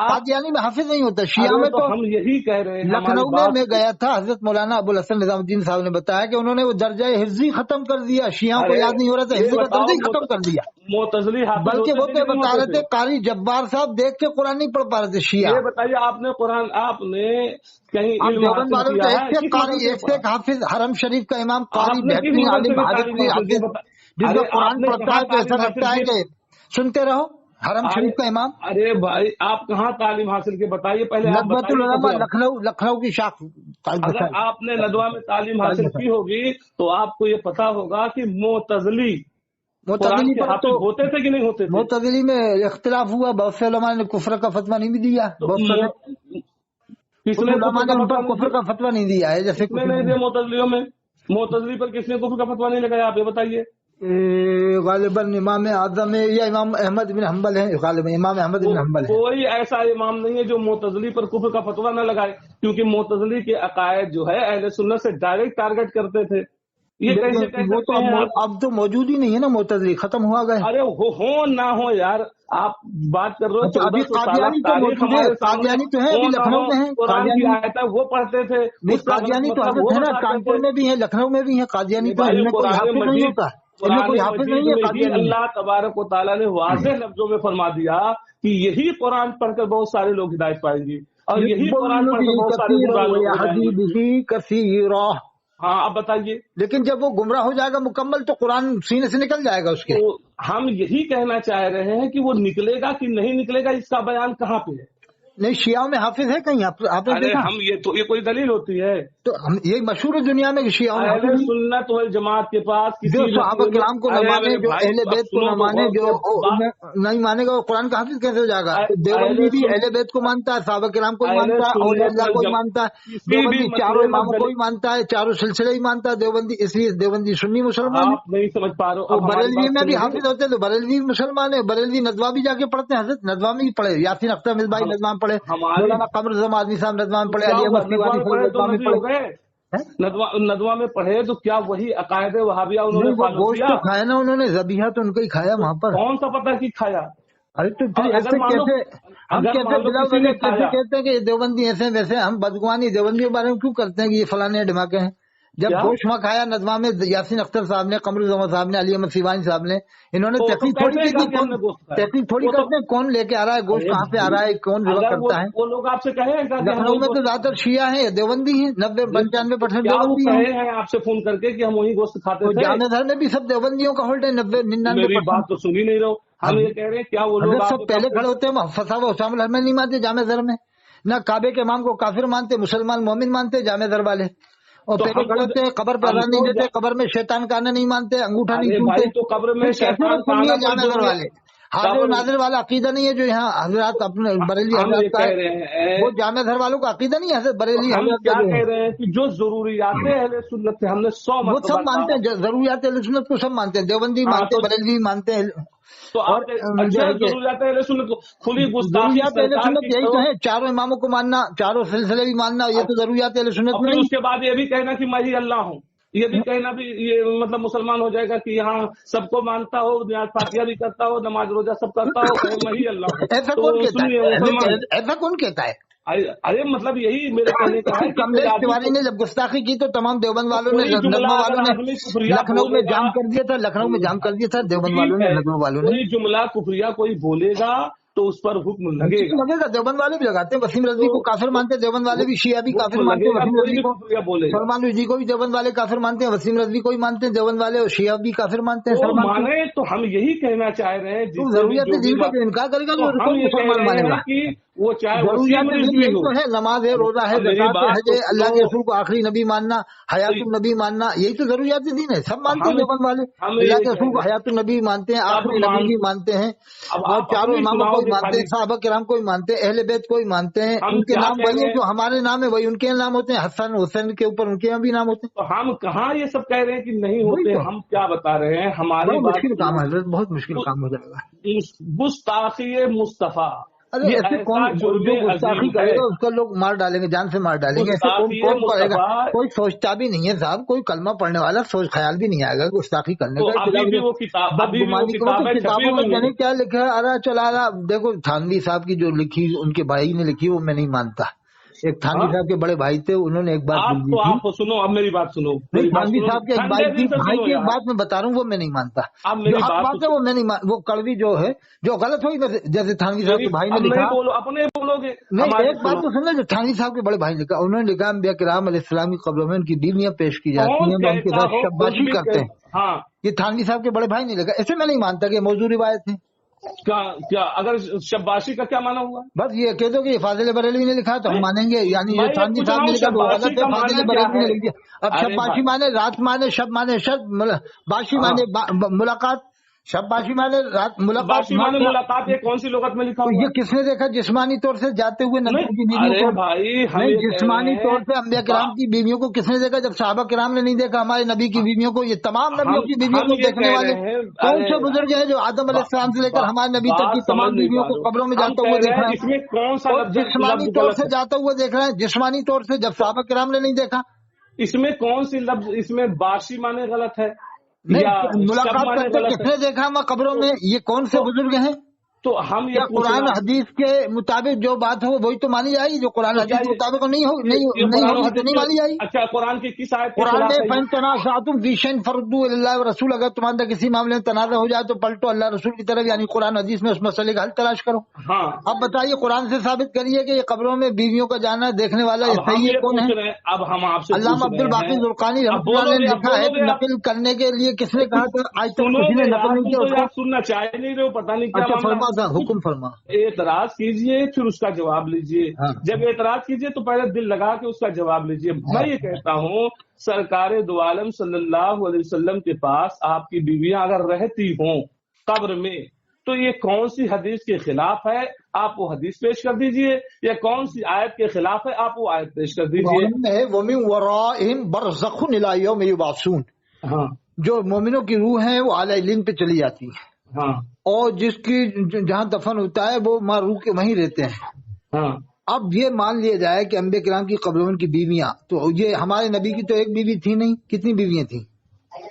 قادیانی میں حافظ نہیں ہوتا. شیعہ میں تو ہم یہی کہہ رہے ہیں. لکھنؤ میں گیا تھا، حضرت مولانا ابو الحسن نظام الدین صاحب نے بتایا کہ انہوں نے وہ درجہ حفظی ختم کر دیا. شیعوں کو یاد نہیں ہو رہا تھا، حفظی کا درجہ ہی ختم کر دیا. معتزلی بلکہ وہ بتا رہے تھے قاری جبار صاحب دیکھ کے قرآن نہیں پڑھ پا رہے تھے شیعہ. یہ بتائیے آپ نے قرآن آپ نے کہیں دیوبند والوں کا ایک سے حافظ، حرم شریف کا امام قاری بہترین عالم حافظ جس کا قرآن پڑھتا ہے تو ایسا لگتا ہے کہ سنتے رہو. حرم شریف کا امام. ارے بھائی آپ کہاں تعلیم حاصل کی بتائیے پہلے. ندوۃ العلماء لکھنؤ کی شاخ. اگر آپ نے ندوہ میں تعلیم حاصل کی ہوگی تو آپ کو یہ پتا ہوگا کہ معتزلی پر تو ہوتے تھے کہ نہیں ہوتے تھے. معتزلی میں اختلاف ہوا، بہت سے علماء نے کفر کا فتویٰ نہیں بھی دیا. کس علماء نے ان پر کفر کا فتویٰ نہیں دیا ہے. جیسے نہیں دیا معتزلیوں میں. معتزلی پر کس نے کفر کا فتویٰ نہیں لگایا آپ یہ بتائیے. غالباً امام اعظم یا امام احمد بن حنبل ہیں. غالباً امام احمد بن حنبل ہے. کوئی ایسا امام نہیں ہے جو معتزلی پر کفر کا فتویٰ نہ لگائے، کیونکہ معتزلی کے عقائد جو ہے اہل سنت سے ڈائریکٹ ٹارگٹ کرتے تھے. یہ کیسے کہہ سکتے ہیں؟ اب تو موجود ہی نہیں ہے نا معتزلی، ختم ہوا گئے. ارے ہو نہ ہو یار، آپ بات کر رہے ہو. ابھی قادیانی تو موجود ہے، قادیانی تو ہے ابھی لکھنؤ میں ہیں. قرآن کی آیت ہے وہ پڑھتے تھے. قادیانی تو حضرت ہے نا، کانپور میں بھی ہے، لکھنؤ میں بھی ہے. قادیانی تو کوئی حافظ نہیں ہوتا، کوئی حافظ نہیں ہے قادیانی. اللہ تبارک و تعالیٰ نے واضح لفظوں میں فرما دیا کہ یہی قرآن پڑھ کر بہت سارے لوگ ہدایت پائیں گے اور یہی قرآن پڑھ کر بہت سارے گمراہ لوگ. ہاں اب بتائیے. لیکن جب وہ گمراہ ہو جائے گا مکمل تو قرآن سینے سے نکل جائے گا اس کے. ہم یہی کہنا چاہ رہے ہیں کہ وہ نکلے گا کہ نہیں نکلے گا اس کا بیان کہاں پہ ہے. नहीं शियाओं में हाफिज है कहीं? आपने अरे देखा? हम ये कोई दलील होती है? तो हम यही मशहूर है दुनिया में कि शियाओं में अहले हाफिज है। सुन्नत वल जमात के पास जो किसी सहाबा किराम को न अरे माने, मेरे जो भाई, अहले अब बैत को सुनो न तो माने, जो बात- नहीं मानेगा वो कुरान का हाफिज कैसे हो जाएगा? अहले देवबंदी भी सुन- अहले बैत को मानता है, सहाबा किराम को भी अहले मानता है, औलिया सुन्नत अल्लाह वल को भी जमात मानता है, किसी भी देवबंदी मसले चारों में इमामों को दलील भी मानता है, चारों सिलसिले ही मानता है देवबंदी, इसलिए देवबंदी सुन्नी मुसलमान है। आप नहीं समझ पा रहे हो। तो अब हमारी बरेलवी बात में भी सुनोगे? हाफिज होते हैं तो बरेलवी मुसलमान है। बरेलवी नदवा भी जाके पढ़ते हैं, हजरत नदवा में भी पढ़े, यासीन अख्तर मिसबाही नदवा में पढ़े, हमारी मौलाना कमर जमा आदमी साहब नदवा में तो पढ़े, क्या अली हुआ? अहमद नदवा सीवानी में साहब पढ़े तो नदवा में नबी हो पढ़े। गए? हैं? नदवा में पढ़े तो क्या वही अकायदे वहाबिया उन्होंने नहीं वो फॉलो गोश्त किया? तो खाया ना उन्होंने, जबीहा तो उनका ही खाया वहाँ पर। कौन सा पता कि खाया? अरे तो और फिर अगर ऐसे मान लो कैसे हम अगर कैसे मान लो बिला किसी वजह ने कैसे खाया, कहते हैं कि ये देवबंदी ऐसे वैसे? हम बदगुमानी देवबंदी के बारे में क्यों करते हैं कि ये फलाने ढिमाके हैं? जब क्या गोश्त वहाँ खाया नदवा में, यासीन अख्तर साहब ने, कमर जमा साहब ने, अली अहमद सीवानी साहब ने, इन्होंने तो तहकीक थोड़ी कैसे की कहा थी। कि कौन हमने गोश्त खाया? तहकीक थोड़ी वो तो करते हैं कौन लेके आ रहा है गोश्त, अरे कहाँ से आ रहा है, कौन रिवा अगर करता है? वो लोग आपसे कहेगा कि हम लखनऊ वही में तो गोश्त ज्यादातर शिया है, देवबंदी है, 90-95% क्या वो देवबंदी है। कहे हैं आपसे फोन करके कि हम वही गोश्त खाते तो थे? जामे घर में भी सब देवबंदियों का होल्ड है, 99 मेरी बात 99%। तो सुन ही नहीं रहो। हम ये कह रहे हैं क्या वो लोग हजरत सब आपको पहले कब खड़े होते हैं, फसा हुआ उसामुल हरमैन नहीं मानते जामे दर में, न काबे के इमाम को काफिर मानते, मुसलमान मोमिन मानते जामे दर वाले। और तो पहले खड़े होते हैं, कब्र पे अजान नहीं हमको देते, कब्र में शैतान का आना नहीं मानते, अंगूठा नहीं अरे छूते। भाई तो कब्र में फिर कैसे वो शैतान का सुन्नी आना है कोई जामे दर जरूरी वाले? हाजिर कब्र नाजिर वाला अकीदा नहीं है जो यहाँ हजरात अपने बरेली हम ये हजरात का कह है, रहे हैं, वो जामे दर वालों का अकीदा नहीं है, हजरत बरेली हम हजरात का क्या जो है कह रहे हैं कि जो जरूरियात अहले सुन्नत से हमने 100 वो मरतबा सब मानते कहा। हैं, जरूरियात अहले सुन्नत को सब मानते हैं, देवबंदी हाँ मानते हैं, बरेलवी मानते हैं। तो और आप जो अच्छा है कि जरूरियात अहले सुन्नत को खुली गुस्ताखी जरूरियात अहले सरकार सुन्नत की यही करो। तो है, चारों इमामों को मानना, चारों सिलसिले भी मानना, ये तो जरूरियात अहले सुन्नत और में फिर नहीं। उसके बाद ये भी कहना कि मैं ही अल्लाह हूँ, ये भी कहना भी ये मतलब मुसलमान हो जाएगा कि यहाँ सबको मानता हो, न्याज फातिया भी करता हो, नमाज रोजा सब करता हो, कहे मैं ही अल्लाह हूँ, ऐसा तो कौन कहता सुनिए है? मुसलमान। ऐसा कौन कहता है? अरे मतलब यही मेरे कहने का है कि कोई कमलेश आदमी तिवारी ने जब गुस्ताखी की तो तमाम देवबंद वालों ने, कोई जुमला लखनऊ अगर वालों ने आदमी कुफरिया लखनऊ में बोलेगा, जाम कर दिया था, लखनऊ में जाम कर दिया था देवबंद वालों ठीक ने, है, लखनऊ वालों ने। कोई जुमला कुफरिया कोई बोलेगा तो उस पर हुक्म लगेगा। लगेगा, देवबंद वाले भी लगाते हैं, वसीम रजवी को काफिर मानते हैं, देवबंद वाले भी, शिया भी काफिर हुक्म मानते हैं, लगेगा, वसीम कोई रजवी भी को, कुफरिया बोलेगा सलमान रजवी को भी देवबंद वाले काफिर मानते हैं, वसीम रजवी को भी मानते हैं देवबंद वाले, और शिया भी काफिर मानते हैं तो सलमान को। माने। तो हम यही कहना चाह रहे हैं तो जिससे भी जरूरियात जो भी दीन का जो इनकार करेगा तो वो हम कौन ये कह मुसलमान रहे मानेगा? हैं कि वो चाहे जरूरियात वसीम दीन रिजवी यही हो। तो है, नमाज है, रोजा है, अब मेरी ज़कात है, बात हज तो है, अल्लाह के सुनो। रसूल को आखिरी नबी मानना, हयातुल नबी मानना, यही तो जरूरियात दीन है। सब मानते हैं हम देवबंद वाले, हम अल्लाह ये के कह रसूल को रहे हैं, हयातुल नबी मानते हैं, सब आखिरी नबी मान भी मानते हैं, अब और आप चारों अपनी इमामों को भी सुनाओगे मानते हैं, खाली। सहाबा किराम को भी मानते हैं, अहले बैत को भी मानते हैं। हम उनके क्या नाम कह वही रहे है हैं, जो हमारे नाम है, वही उनके नाम होते हैं, हसन हुसैन के ऊपर उनके यहाँ भी नाम होते हैं। तो हम कहाँ ये सब कह रहे हैं कि नहीं वही होते। तो हम क्या बता रहे हैं, हमारी बड़ा बात मुश्किल काम सुनो। है हजरत, बहुत मुश्किल काम हो जाएगा। गुस्ताखी मुस्तफा अरे ये ऐसे ऐसा कौन जो जुर्म गुस्ताखी अजीम है। करेगा उसका लोग मार डालेंगे, जान से मार डालेंगे, ऐसे कौन गुस्ताखी कौन करेगा? मुस्तफा। कोई सोचता भी नहीं है साहब, कोई कलमा पढ़ने वाला सोच ख्याल भी नहीं आएगा गुस्ताखी करने तो का। अभी भी वो किताब बदगुमानी को तो छपी किताबों में हुई है। मैंने क्या लिखा है, अरे चला रहा। देखो थानवी साहब की जो लिखी, उनके भाई ने लिखी, वो मैं नहीं मानता। एक थानवी हाँ? साहब के बड़े भाई थे, उन्होंने एक बात आप लिखी तो थी। आप सुनो, अब मेरी बात सुनो, नहीं, मेरी बात थानवी सुनो, साहब के एक ठंडे भाई की, दिल से भाई सुनो की एक यार। बात मैं बता रहा हूँ, वो मैं नहीं मानता। आप जो मेरी हक बात बात है वो मैं नहीं वो कड़वी जो है, जो गलत होगी, जैसे थानवी साहब के भाई ने अब लिखा। नहीं बोलो, अपने बोलोगे। नहीं, हमारी एक बात सुनो। तो सुन ले, जो थानवी साहब के बड़े भाई ने लिखा, उन्होंने लिखा अंबिया किराम अलैहिस्सलाम की कब्रों में उनकी बीवियां पेश की जाती कौन हैं, वो उनके कहता साथ हो, कुछ शब्बाशी भी करते हैं। हाँ, ये थानवी साहब के बड़े भाई ने लिखा, ऐसे मैं नहीं मानता कि मौजूद रिवायत है। क्या क्या अगर शब्बाशी का क्या माना हुआ? बस ये कह दो कि ये फाजिल बरेलवी ने लिखा तो हम मानेंगे, यानी मैं ये ये थानवी पूछ साहब रहा ने हूँ, लिखा तो वो शब्बाशी गलत है, का फाजिल माना क्या बरेलवी ने है? लिख दिया। अब अरे शब्बाशी भाई, माने रात माने, शब माने शब, बाशी हाँ। माने मुलाकात, शब्बाशी माने रात मुलाकात, बाशी माने मुलाकात, ये कौन सी लुगत में लिखा तो हुआ ये है? किसने देखा जिस्मानी तौर से जाते हुए नबी नहीं, की बीवियों अरे को? भाई हम नहीं, ये कह जिस्मानी रहे तौर से अंबिया हैं, किराम की बीवियों को किसने देखा? जब सहाबा किराम ने नहीं देखा हमारे नबी की बीवियों को, ये तमाम नबियों की बीवियों हम को ये देखने कह वाले रहे हैं, कौन अरे से बुजुर्ग हैं जो आदम अलैहिस्सलाम से लेकर हमारे नबी तक की बात समझ तमाम नहीं बीवियों पा को रहे हो। कब्रों में हम जाता कह हुआ रहे देख हैं रहे हैं? इसमें कौन सा और जिस्मानी लफ्ज तौर गलत से है? जाता हुआ देख रहे हैं, जिस्मानी तौर से जब सहाबा किराम ने नहीं देखा। इसमें कौन सी लफ्ज, इसमें बाशी माने गलत है या नहीं, शब मुलाकात माने करते गलत है? किसने देखा वहाँ कब्रों में? ये कौन से तो, बुजुर्ग हैं? तो हम ये क्या पूछ कुरान रहे हैं, हदीस के मुताबिक जो बात हो वही तो मानी जाएगी, जो कुरान तो हदीस क्या के मुताबिक नहीं हो ये नहीं कुरान होगी तो हदीस नहीं मानी जाएगी। अच्छा, कुरान की किस आयत के कुरान खिलाफ में है ये? फैन तनाज़अतुम फी शैइन फरुद्दू इलल्लाहि व रसूल, अगर तुम्हारे अंदर किसी मामले में तनाज़ा हो जाए तो पलटो अल्लाह रसूल की तरफ, यानी कुरान हदीस में उस मसले का हल तलाश करो। हाँ, अब बताइए, कुरान से साबित करिए कि ये कब्रों में बीवियों का जाना देखने वाला ये अब हम सही है ये कौन है? पूछ रहे हैं, अब हम आपसे अल्लामा पूछ अब्दुल रहे बाकी हैं। जुल्कानी अब रहमतुल्लाह ने बोलोगे, अब लिखा है कि बोलोगे आप, नकल करने के लिए किसने कहा था? आज तक किसी सुनोगे ने नकल यार, नहीं तुम किया तो उसको। यार सुनना चाह ही नहीं रहे हो, पता नहीं क्या अच्छा मामला फरमा تھا حکم فرما. اعتراض کیجئے پھر اس کا جواب لیجئے. جب اعتراض کیجئے تو پہلے دل لگا کے اس کا جواب لیجئے. میں یہ کہتا ہوں سرکار دو عالم صلی اللہ علیہ وسلم کے پاس آپ کی بیویاں اگر رہتی ہوں قبر میں تو یہ کون سی حدیث کے خلاف ہے آپ وہ حدیث پیش کر دیجئے, یا کون سی آیت کے خلاف ہے آپ وہ آیت پیش کر دیجئے. وَمِن وَرَائِهِمْ بَرْزَخٌ إِلَىٰ يَوْمِ يُبْعَثُونَ. ہاں جو مومنوں کی روح ہے وہ اعلی علم پہ چلی جاتی ہے, ہاں اور جس کی جہاں دفن ہوتا ہے وہ ماں روح کے وہیں رہتے ہیں. ہاں. اب یہ مان لیا جائے کہ انبیاء کرام کی قبروں کی بیویاں, تو یہ ہمارے نبی کی تو ایک بیوی تھی نہیں, کتنی بیویاں تھیں؟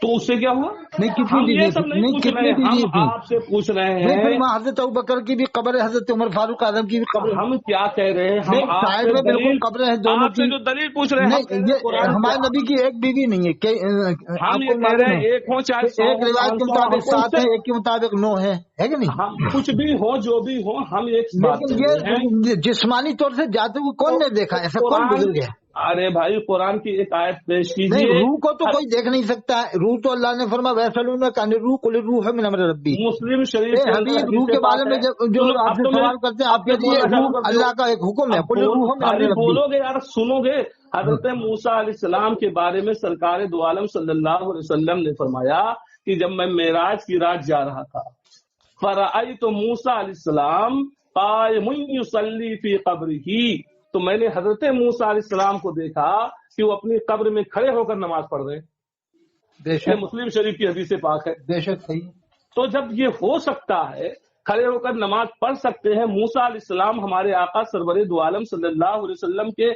تو اس سے کیا ہوا؟ نہیں کتنی ہم بیویاں یہ سب تھیں؟ نہیں پوچھ رہے, ہم آپ سے پوچھ رہے نہیں پھر ہیں. وہاں حضرت ابوبکر کی بھی قبر ہے, حضرت عمر فاروق اعظم کی بھی قبر ہے. ہم کیا کہہ رہے ہیں, ہم آپ سائڈ سے میں بالکل دلیل قبریں ہیں دونوں آپ سے کی. جو دلیل پوچھ رہے ہیں ہم کہہ نہیں رہے ہیں یہ قرآن ہمارے کیا- نبی کی ایک بیوی نہیں ہے. ہم آپ یہ کو کہہ معلوم رہے ہے ہیں ایک ہو چاہے سو ایک روایت کے 500 مطابق ہم 7 سے- ہے, ایک کے مطابق 9 ہے کہ نہیں؟ ہم کچھ بھی ہو جو بھی ہو ہم ایک بات لیکن کہہ رہے ہیں. یہ جسمانی طور سے جاتے ہوئے کون نے دیکھا, ایسا کون قرآن- گزر گیا؟ ارے بھائی قرآن کی ایک آیت پیش نہیں کیجیے. روح کو تو کوئی دیکھ نہیں سکتا ہے. روح تو اللہ نے فرمایا ویسلون کا روح قل روح من امر ربی. مسلم شریف کے اندر حبیب روح حدیث کے بارے پاک میں ہے. جو سنو، آپ اب سے تو سوال میرے- کرتے ہیں اب آپ تو کے لیے بولنا شروع روح کر دو. اللہ کا ایک حکم ہے, اب قل روح من امر ابھی ربی. بولو گے یار, سنو گے. حضرت موسیٰ علیہ السلام کے بارے میں سرکار دو عالم صلی اللہ علیہ وسلم نے فرمایا کہ جب میں معراج کی رات جا رہا تھا فرأیت موسیٰ علیہ السلام قائم یصلی فی قبرہ, تو میں نے حضرت موسیٰ علیہ السلام کو دیکھا کہ وہ اپنی قبر میں کھڑے ہو کر نماز پڑھ رہے ہیں. بے یہ شک مسلم شریف کی حدیث پاک ہے. بے شک صحیح. تو جب یہ ہو سکتا ہے کھڑے ہو کر نماز پڑھ سکتے ہیں, موسیٰ علیہ السلام ہمارے آقا سرور دو عالم صلی اللہ علیہ وسلم کے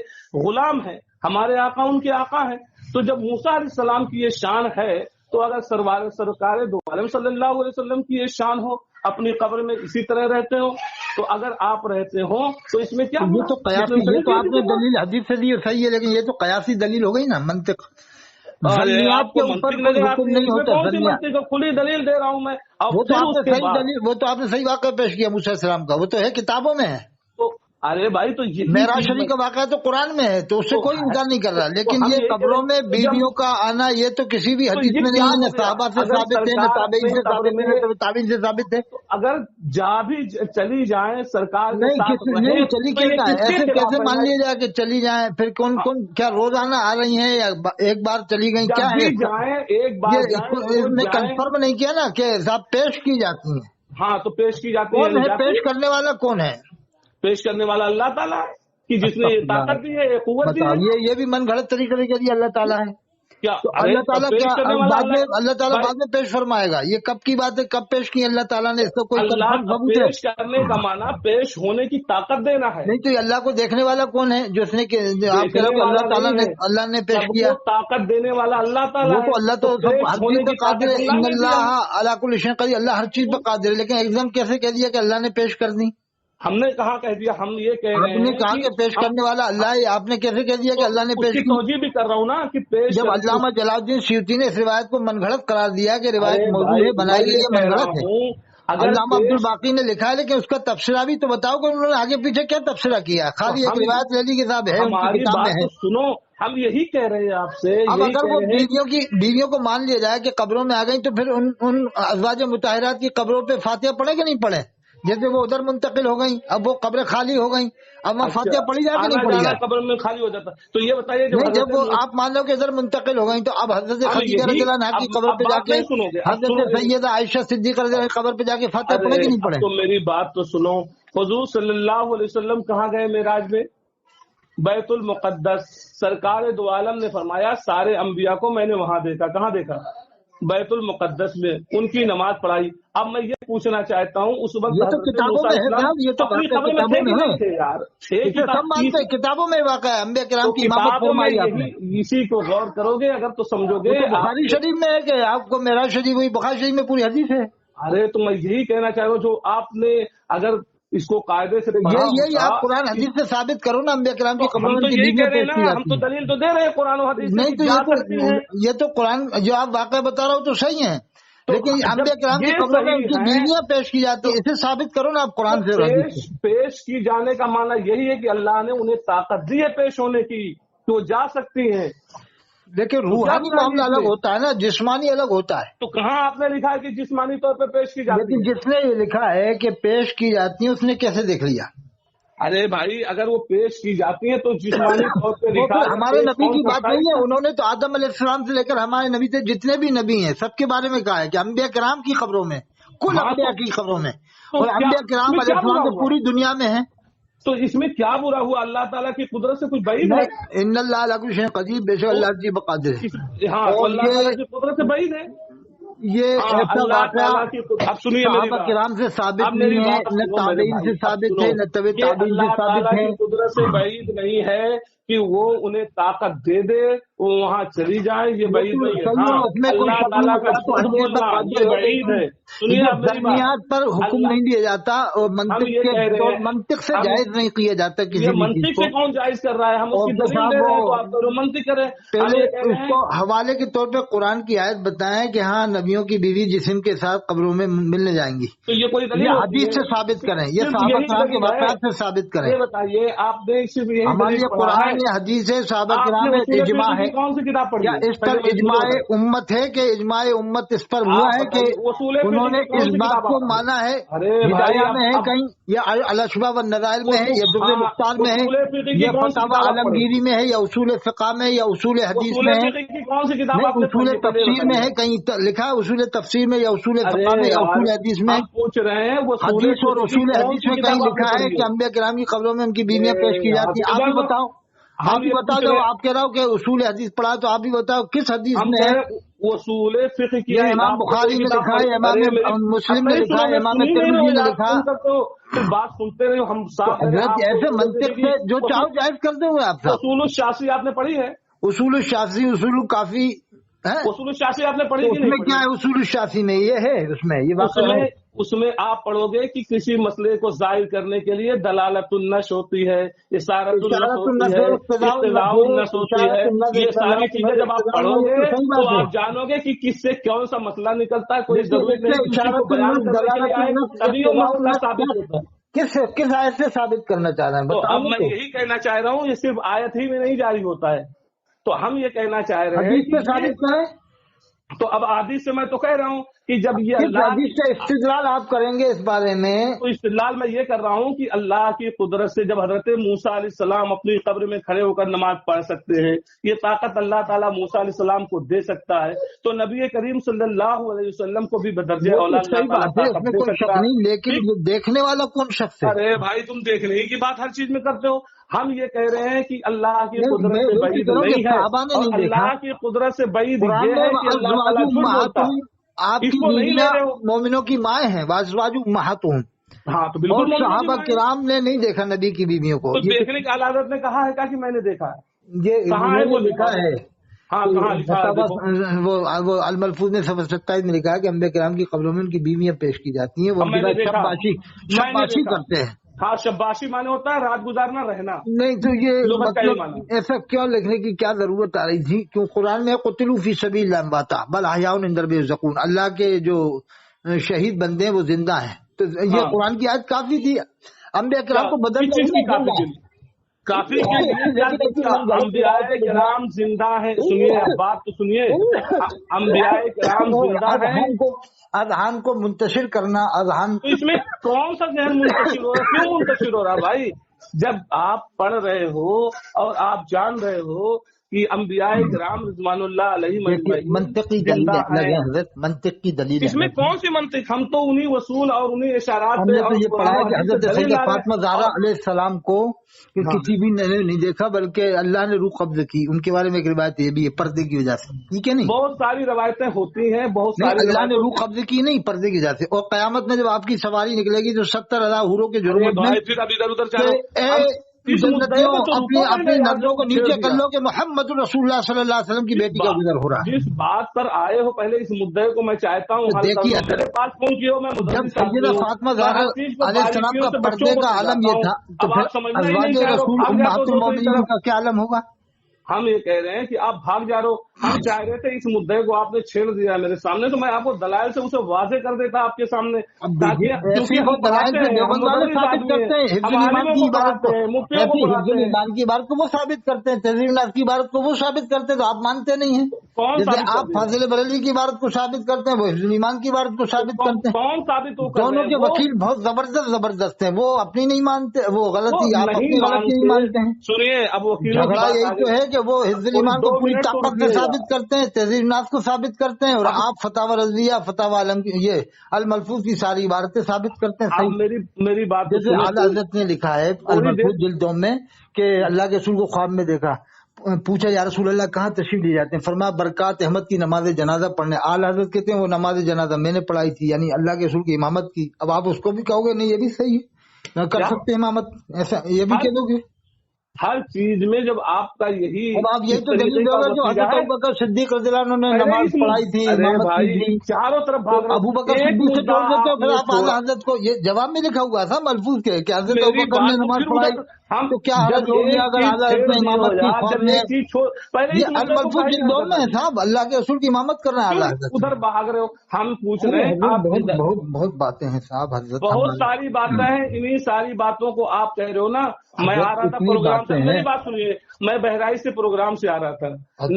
غلام ہیں, ہمارے آقا ان کے آقا ہیں. تو جب موسیٰ علیہ السلام کی یہ شان ہے تو اگر سرکار دو عالم صلی اللہ علیہ وسلم کی یہ شان ہو اپنی قبر میں اسی طرح رہتے ہو, تو اگر آپ رہتے ہو تو اس میں کیا یہ تو قیاسی, یہ تو آپ نے دلیل دلیل حدیث سے دی صحیح ہے, لیکن یہ تو قیاسی دلیل ہو گئی نا, منطق. آپ ظنیات کے کو اوپر منطق کوئی نظر حکم آتی ہے, نہیں اس میں ہوتا. کون سی ظنیات منطق ہے؟ کھلی دلیل دے رہا ہوں میں. اب وہ تو پھر آپ اس نے کے صحیح بعد دلیل, وہ تو آپ نے صحیح واقعہ پیش کیا موسیٰ علیہ السلام کا, وہ تو ہے کتابوں میں ہے. تو ارے بھائی تو یہی معراج چیز شریف کا واقعہ تو قرآن میں ہے, تو اس سے تو کوئی انکار نہیں کر رہا. لیکن ہم یہ یہ قبروں میں کہہ رہے ہیں بیویوں کا آنا یہ تو کسی بھی تو حدیث یہ میں کیا نہیں ہے, ہو نہ گیا؟ صحابہ سے اگر ثابت ہے, نہ سرکار تابعین سے اپنی قبر ثابت ہے, میں- نہ تابعین سے ثابت ہے. اگر جا بھی چلی جائیں سرکار کے نہیں ساتھ رہیں نہیں چلی تو یہ کیسا ہے, کس کے ایسے خلاف کیسے ہے مان بھائی؟ لیا جائے کہ چلی جائیں, پھر کون کیا روزانہ آ رہی ہیں یا ایک بار چلی گئی, جب کیا ہے بھی جائیں ایک بار یہ جائیں اس روز نے جائیں. کنفرم نہیں کیا نا کہ صاحب پیش کی جاتی ہیں. ہاں تو پیش کی جاتی کون ہے ہے پیش کرنے والا, کون ہے پیش کرنے والا اللہ تعالیٰ ہے کہ جس نے یہ طاقت دی ہے, یہ قوت دی بتاؤ. ہے. یہ بھی من گھڑت طریقے کے لیے اللہ تعالیٰ ہے. کیا تو ارے اللہ تعالیٰ پیش کیا کرنے والا بعد میں اللہ تعالیٰ بھائی، بعد میں پیش فرمائے گا؟ یہ کب کی بات ہے, کب پیش کی اللہ تعالیٰ نے, اس کا کوئی کنفرم اللہ ثبوت ہے؟ پیش کرنے کا معنی پیش ہونے کی طاقت دینا ہے. نہیں تو یہ اللہ کو دیکھنے والا کون ہے جو اس نے آپ کہہ رہے ہو اللہ تعالیٰ نے, اللہ نے پیش سب کیا. کو طاقت دینے والا اللہ تعالیٰ وہ ہے. تو اللہ تو سب پیش ہر ہونے چیز پہ کی قادر طاقت ہے, اللہ ان نے دیا. اللہ علی کل شیء قدیر, اللہ ہر چیز پہ قادر ہے. لیکن ایگزام کیسے کہہ دیا کہ اللہ نے پیش کر دی؟ ہم نے کہاں کہہ دیا, ہم یہ کہہ آپ رہے نے ہیں کہا کہ پیش کرنے والا اللہ ہے, آپ نے کیسے کہہ دیا کہ اللہ نے اس پیش کی کی؟ توجہ بھی کر رہا ہوں نا کہ پیش جب علامہ جلال الدین سیوطی نے اس روایت کو من گھڑت قرار دیا کہ روایت ارے موضوع بھائی ہے, بنائی میں گئی یہ ہے, کہہ من رہا گھڑت ہے. ہوں اگر علامہ عبد پیش الباقی نے لکھا ہے, لیکن اس کا تبصرہ بھی تو بتاؤ کہ انہوں نے آگے پیچھے کیا تبصرہ کیا, خالی ایک ہم- روایت لے لی کہ صاحب ہے ان کی ہماری کتاب میں بات ہے. تو سنو, ہم یہی کہہ رہے ہیں آپ سے, اب یہی اگر کہہ وہ رہے ہیں بیویوں کو مان لیا جائے کہ قبروں میں آ گئی, تو پھر ان ازواج مطہرات کی قبروں پہ فاتحہ پڑھے کہ نہیں پڑھے؟ جیسے وہ ادھر منتقل ہو گئیں, اب وہ قبریں خالی ہو گئیں, اب وہاں فاتحہ پڑھی جائے کہ آنا نہیں پڑھی جانا جائے؟ قبر میں خالی ہو جاتا. تو یہ بتائیے نہیں, جب وہ آپ مان لو کہ ادھر منتقل ہو گئی, تو اب حضرت ہم خدیجہ یہی- رضی اللہ عنہا کی اب قبر پہ جا بات کے, نہیں سنو گے, اب حضرت سنو گے. سیدہ عائشہ صدیقہ رضی اللہ عنہا کی قبر پہ جا کے فاتحہ پڑھے کہ نہیں پڑھے؟ اب تو میری بات تو سنو, حضور صلی اللہ علیہ وسلم کہاں گئے معراج میں؟ بیت المقدس. سرکار دو عالم نے فرمایا سارے انبیاء کو میں نے وہاں دیکھا. کہاں دیکھا؟ بیت المقدس میں. ان کی نماز پڑھائی. اب میں یہ پوچھنا چاہتا ہوں, اس وقت یہ تو حضرت کتابوں موسیٰ میں علیہ ہے السلام صاحب, یہ تو اپنی واقعہ قبر میں کتابوں تھے کہ میں نہیں ہے, تھے یار؟ اسے سب مانتے ہیں, کتابوں میں واقع ہے, انبیاء کرام کی امامت کتابوں میں فرمائی آپ نے. اسی کو غور کرو گے اگر تو سمجھو گے. وہ تو بخاری شریف میں ہے کہ آپ کو معراج شریف ہوئی, بخاری شریف میں پوری حدیث ہے. ارے تو میں یہی کہنا چاہ رہا ہوں, جو آپ نے اگر اس کو قاعدے سے پڑھا یہی ہوگا, آپ قرآن حدیث سے ثابت کرو نا, انبیاء کرام کی قبروں ہم میں تو ان کی یہی بیویاں کہہ رہے ہیں پیش کی نا, ہم جاتی تو ہیں. دلیل تو دے رہے ہیں قرآن و حدیث سے نہیں کہ تو جا سکتی ہیں. یہ تو قرآن جو آپ واقعہ بتا رہا ہو تو صحیح ہے, لیکن جب انبیاء کرام کی یہ قبروں میں ان صحیح کی ہے, بیویاں پیش کی جاتی ہیں, اسے ثابت کرو نا آپ قرآن سے اور حدیث سے. پیش کی جانے کا معنی یہی ہے کہ اللہ نے انہیں طاقت دی ہے پیش ہونے کی, کہ وہ جا سکتی ہیں. लेकिन तो क्या रूहानी बुराई मामला अलग इसमें? होता है ना, जिस्मानी अलग होता है। तो कहाँ आपने लिखा है कि जिस्मानी तौर पे पेश की जाती लेकिन है? जिसने ये लिखा है कि पेश की जाती है उसने कैसे देख लिया? अरे भाई अगर वो पेश की जाती है तो जिस्मानी तौर पे वो लिखा फिर है, हमारे पेश नबी कौन की बात करता है नहीं है। इसको? उन्होंने तो आदम अलैहिस्सलाम से लेकर हमारे नबी से जितने भी नबी हैं सबके बारे में कहा है कि अंबिया किराम की खबरों में, कुल हाँ अंबिया की खबरों में, तो और क्या अंबिया किराम इसमें क्या बुरा अलैहिस्सलाम तो हुआ? पूरी दुनिया में है। तो इसमें क्या बुरा हुआ? अल्लाह ताला की कुदरत से कुछ بعید है? नहीं, इन्नल्लाह अला कुल्ली शैइन कदीर, बेशक तो अल्लाह की बकादिर है। इस हाँ तो और अल्लाह ताला की कुदरत से بعید है। ये हाँ ऐसा अल्लाह वाकया ताला की अब सुनिए मेरी सहाबा बात, किराम से साबित अब मेरी नहीं है, बात न सुनो मेरे ताबीन भाई, से अब साबित सुनो, है, न तबे ये ताबीन से अल्लाह साबित ताला है। की कुदरत से بعید नहीं है कि वो उन्हें ताकत दे दे, वो वहाँ चली जाए, ये بعید नहीं है। सही है, हाँ उसमें कोई अल्लाह शक नहीं, ताला का अल्लाह तो झूठ हर चीज पर बोलना कादिर ये है। بعید लेकिन है। सुनिए ये अब मेरी बात, जन्नियात पर हुक्म अल्लाह नहीं दिया जाता और हम मंतिक ये के कह रहे तो हैं, मंतिक से हम जायज नहीं किया जाता ये किसी भी चीज मंतिक को। से कौन जायज कर रहा है? हम उसकी और तो दलील साहब दे रहे हैं, तो वो आप तो मंतिक करें। हम पहले ये कह रहे हैं, उसको हवाले के तौर पे कुरान की आयत बताएं कि हाँ नबियों की बीवी जिस्म के साथ कब्रों में मिलने जाएंगी, तो ये कोई दलील ये होती हदीस है? से साबित करें, ये सिर्फ सहाबा यही किराम के दलील है? वाक़यात से साबित करें। ये बताइए, आपने सिर्फ यही हमारे दलील लिए पढ़ा है? कुरान है, हदीस है, सहाबा आपने किराम है, उसूल इजमा फिक़्ह है, की कौन सी किताब पढ़ी या है? इस पहले पर मुझे इजमाए बताइए। उम्मत है कि इजमाए उम्मत इस पर हुआ आप है कि बताइए उसूल फिक़्ह उन्होंने की कौन इस सी बात किताब को आप पढ़ी? माना है, अरे भाई हिदाया में है अब कहीं, या अलशबा व नज़ाइर में है, या दुर्र हाँ मुख्तार में है, उसूल फिक़्ह की या कौन सी फतावा किताब आप पढ़े? आलमगीरी में है, या उसूल फ़िक़ह में, या उसूल हदीस उसूल में है। फिक़्ह की कौन सी किताब नहीं, आपने पढ़ी उसूल है? पहले तफसीर में बताइए। है, कहीं लिखा है उसूल तफसीर में या उसूल अरे फ़िक़ह में या यार उसूल हदीस में। हम पूछ रहे हैं वो उसूल हदीस और फिक़्ह की उसूल कौन हदीस सी में कहीं किताब आपने लिखा है पढ़ी कि है? अंबिया किराम की कब्रों में उनकी बीवियां पेश की जाती हैं। आप भी बताओ, आप हम भी ये बताओ, पूछ जब रहे आप कह रहे हो कि उसूल हदीस पढ़ा तो आप भी बताओ किस हदीस हम में कह है। रहे हैं वो उसूल फिक़्ह की ये है। इमाम आपने कोई बुखारी में किताब लिखा पढ़ी? है, इमाम अरे मेरी मुस्लिम अब में नहीं लिखा है, सुनोगे, इमाम सुन ही नहीं तिरमिज़ी रहे में हो यार, लिखा है। सुनकर तो फिर बात सुनते रहे हो। हम तो साफ रहे हजरत आपको ऐसे उसूल मंतिक फिक़्ह से जो की चाहो जायज कर दोगे आप साहब। उसूल शासी आपने पढ़ी है? उसूल शासी, उसूल काफी है, उसूल शासी आपने पढ़ी तो कि नहीं उसमें पढ़ी? क्या है? उसूल शासी में ये है, उसमें ये वाक़या है। उसमें आप पढ़ोगे कि किसी मसले को जाहिर करने के लिए दलालतुन नश होती है, इशारतुन नश होती है, इक्तिदाउन नश होती है। ये सारी चीजें जब आप पढ़ोगे तो आप जानोगे कि किससे कौन सा मसला निकलता है। कोई जरूरी नहीं किसी को बयान करने के लिए आए तभी वो मसला साबित होता है। किस आयत से साबित करना चाह रहे हैं तो अब बताओ मैं तो। यही कहना चाह रहा हूँ, ये सिर्फ आयत ही में नहीं जारी होता है। तो हम ये कहना चाह रहे हैं हदीस कि से साबित करें। तो अब हदीस से मैं तो कह रहा हूँ कि जब ये किस अल्लाह हदीस से इस्तिदलाल आप करेंगे इस बारे में? तो इस्तिदलाल मैं ये कर रहा हूँ कि अल्लाह की कुदरत से जब हजरत मूसा अलैहिस्सलाम अपनी कब्र में खड़े होकर नमाज पढ़ सकते हैं, ये ताकत अल्लाह ताला मूसा अलैहिस्सलाम को दे सकता है, तो नबी करीम सल्लल्लाहु अलैहि वसल्लम को भी बदर्जे औला सही बात है, इसमें कोई शक नहीं, लेकिन ये देखने वाला कौन शख्स है? अरे भाई तुम देखने की बात हर चीज में करते हो। हम ये कह रहे हैं कि अल्लाह की नहीं, कुदरत मैं से वही بعید कह रहा हूँ नहीं कि है, सहाबा ने और नहीं देखा। अल्लाह की कुदरत से بعید कुरान ये में है कि अल्लाह ताला अज़वाजु झूठ बोलता है। उम्महातुहुम, आपकी इसको नहीं ले बीवियां रहे हो? मोमिनों की माएँ हैं, वाज़वाजु उम्महातुहुम। हाँ तो बिल्कुल और मोमिनों की सहाबा माँ है। किराम ने नहीं देखा नबी की बीवियों को। तो ये देखने की अल्लाह ने कहा है क्या कि मैंने देखा है? ये कहाँ है वो लिखा है। हाँ कहाँ लिखा है? देखो वो अल-मलफूज ने सफ़ा 27 में लिखा है कि अंबिया किराम की कब्रों में उनकी बीवियां पेश की जाती हैं, वो अब मैंने उनके देखा, शब्बाशी करते हैं। हाँ शब्बाशी माने होता है रात गुजारना, रहना। नहीं तो ये लुगत का ही मतलब माना। ऐसा क्यों लिखने की क्या जरूरत आ रही थी? क्यों कुरान में कुतिलू फी सबीलिल्लाह अमवाता बल अहयाउन इंद रब्बिहिम युरज़क़ून, अल्लाह के जो शहीद बंदे हैं वो जिंदा हैं। तो ये कुरान की आयत काफी थी, अंबिया किराम को बदल काफी के लिए अंबियाए किराम जिंदा है। सुनिए अब बात तो सुनिए, अंबियाए किराम जिंदा है। अज़हान को मुंतशिर करना, अज़हान तो इसमें कौन सा जहन मुंतशिर हो रहा है? क्यों मुंतशिर हो रहा है भाई? जब आप पढ़ रहे हो और आप जान रहे हो कि अंबियाए किराम रिज़वानुल्लाह अलैहिम अजमईन मंतिकी दलील है हजरत, मंतिकी दलील है। इसमें कौन सी मंतिक? हम तो उन्हीं वसूल और उन्हीं इशारात हमने पे तो ये पढ़ा है कि हजरत सैयदा फातिमा ज़हरा और अलैहिस्सलाम को किसी भी ने नहीं देखा, बल्कि अल्लाह ने रूह कब्ज़ की। उनके बारे में एक रिवायत ये भी है, पर्दे की वजह से। ठीक है नहीं, बहुत सारी रवायतें होती हैं, बहुत नहीं सारी अल्लाह ने रूह कब्ज़ की नहीं, पर्दे की वजह से। और कयामत में जब आपकी सवारी निकलेगी तो 70,000 हूरों के जुर्म में फिर अब इधर उधर चलो। इस मुद्दे को तो अपनी अपनी रुको नजरों को नीचे कर दिया। लो कि मोहम्मद रसूलुल्लाह सल्लल्लाहु अलैहि वसल्लम की बेटी का गुजर हो रहा है। जिस बात पर आए हो पहले इस मुद्दे को मैं चाहता हूँ तो देखिए, मेरे पास पहुंची हो। मैं जब सैयदा फातिमा ज़हरा अलैहिस्सलाम का पर्दे का आलम ये था, तो फिर अज़वाज रसूल उम्महातुल मोमिनीन का क्या आलम होगा? हम ये कह रहे हैं कि आप भाग जा रहे हो। हम चाह रहे थे इस मुद्दे को आपने छेड़ दिया मेरे सामने, तो मैं आपको दलाल से उसे वाजे कर देता आपके सामने, ताकि क्योंकि हम पढ़ाते हैं, हम मुदर्रिस आदमी हैं, हम आलिमों को पढ़ाते हैं, मुफ्तियों को पढ़ाते हैं। ईमान की इबारत को वो साबित करते हैं, तहजीब नाज की इबारत को वो साबित करते हैं, तो आप मानते नहीं हैं। कौन जैसे साबित आप फाजिल बरेलवी की इबारत को साबित करते हैं, वो हिफ्जुल ईमान की इबारत को साबित करते हैं। कौन साबित हो? दोनों के वकील बहुत जबरदस्त हैं, वो अपनी नहीं मानते, वो गलती आप अपनी गलती नहीं मानते हैं। सुनिए, अब वकीलों झगड़ा यही तो है कि वो हिफ्जुल ईमान को पूरी ताकत से साबित करते हैं, तहजीब नाज को साबित करते हैं, और आप फतावा रज़िया, फतावा आलम ये अल मलफूज की सारी इबारतें साबित करते हैं। सही मेरी बात जैसे आला हज़रत ने लिखा है अल मलफूज जिल्दों में कि अल्लाह के रसूल को ख्वाब में देखा, पूछा या रसूल अल्लाह कहाँ तशरीफ ले जाते हैं, फरमाया बरकात अहमद की नमाज जनाजा पढ़ने। आला हज़रत कहते हैं वो नमाज जनाजा मैंने पढ़ाई थी, यानी अल्लाह के रसूल की इमामत की। अब आप उसको भी कहोगे नहीं ये भी सही है, कर सकते इमामत, ऐसा ये भी कह दोगे। हर चीज में जब आपका यही, अब आप यही तो दलील दोगे जो हज़रत अबू बकर सिद्दीक रज़ियल्लाहु अन्हु ने नमाज पढ़ाई थी, इमामत की थी, चारों तरफ भाग रहे। अबू बकर सिद्दीक से जोड़ देते हो, फिर आप आला हज़रत को, ये जवाब में लिखा हुआ था मलफूज के कि हज़रत अबू बकर ने नमाज पढ़ाई, तो क्या हालत होगी अगर आला हज़रत ने इमामत की? ये अल मलफूज जिल्दों में है साहब, अल्लाह के रसूल की इमामत कर रहे हैं आला हज़रत। उधर भाग रहे हो, हम पूछ रहे हैं। बहुत बातें हैं साहब, हज़रत बहुत सारी बातें हैं, इन्हीं सारी बातों को आप कह रहे हो ना। मैं आ रहा था प्रोग्राम से, मेरी बात सुनिए, मैं बहराइच से प्रोग्राम से आ रहा था,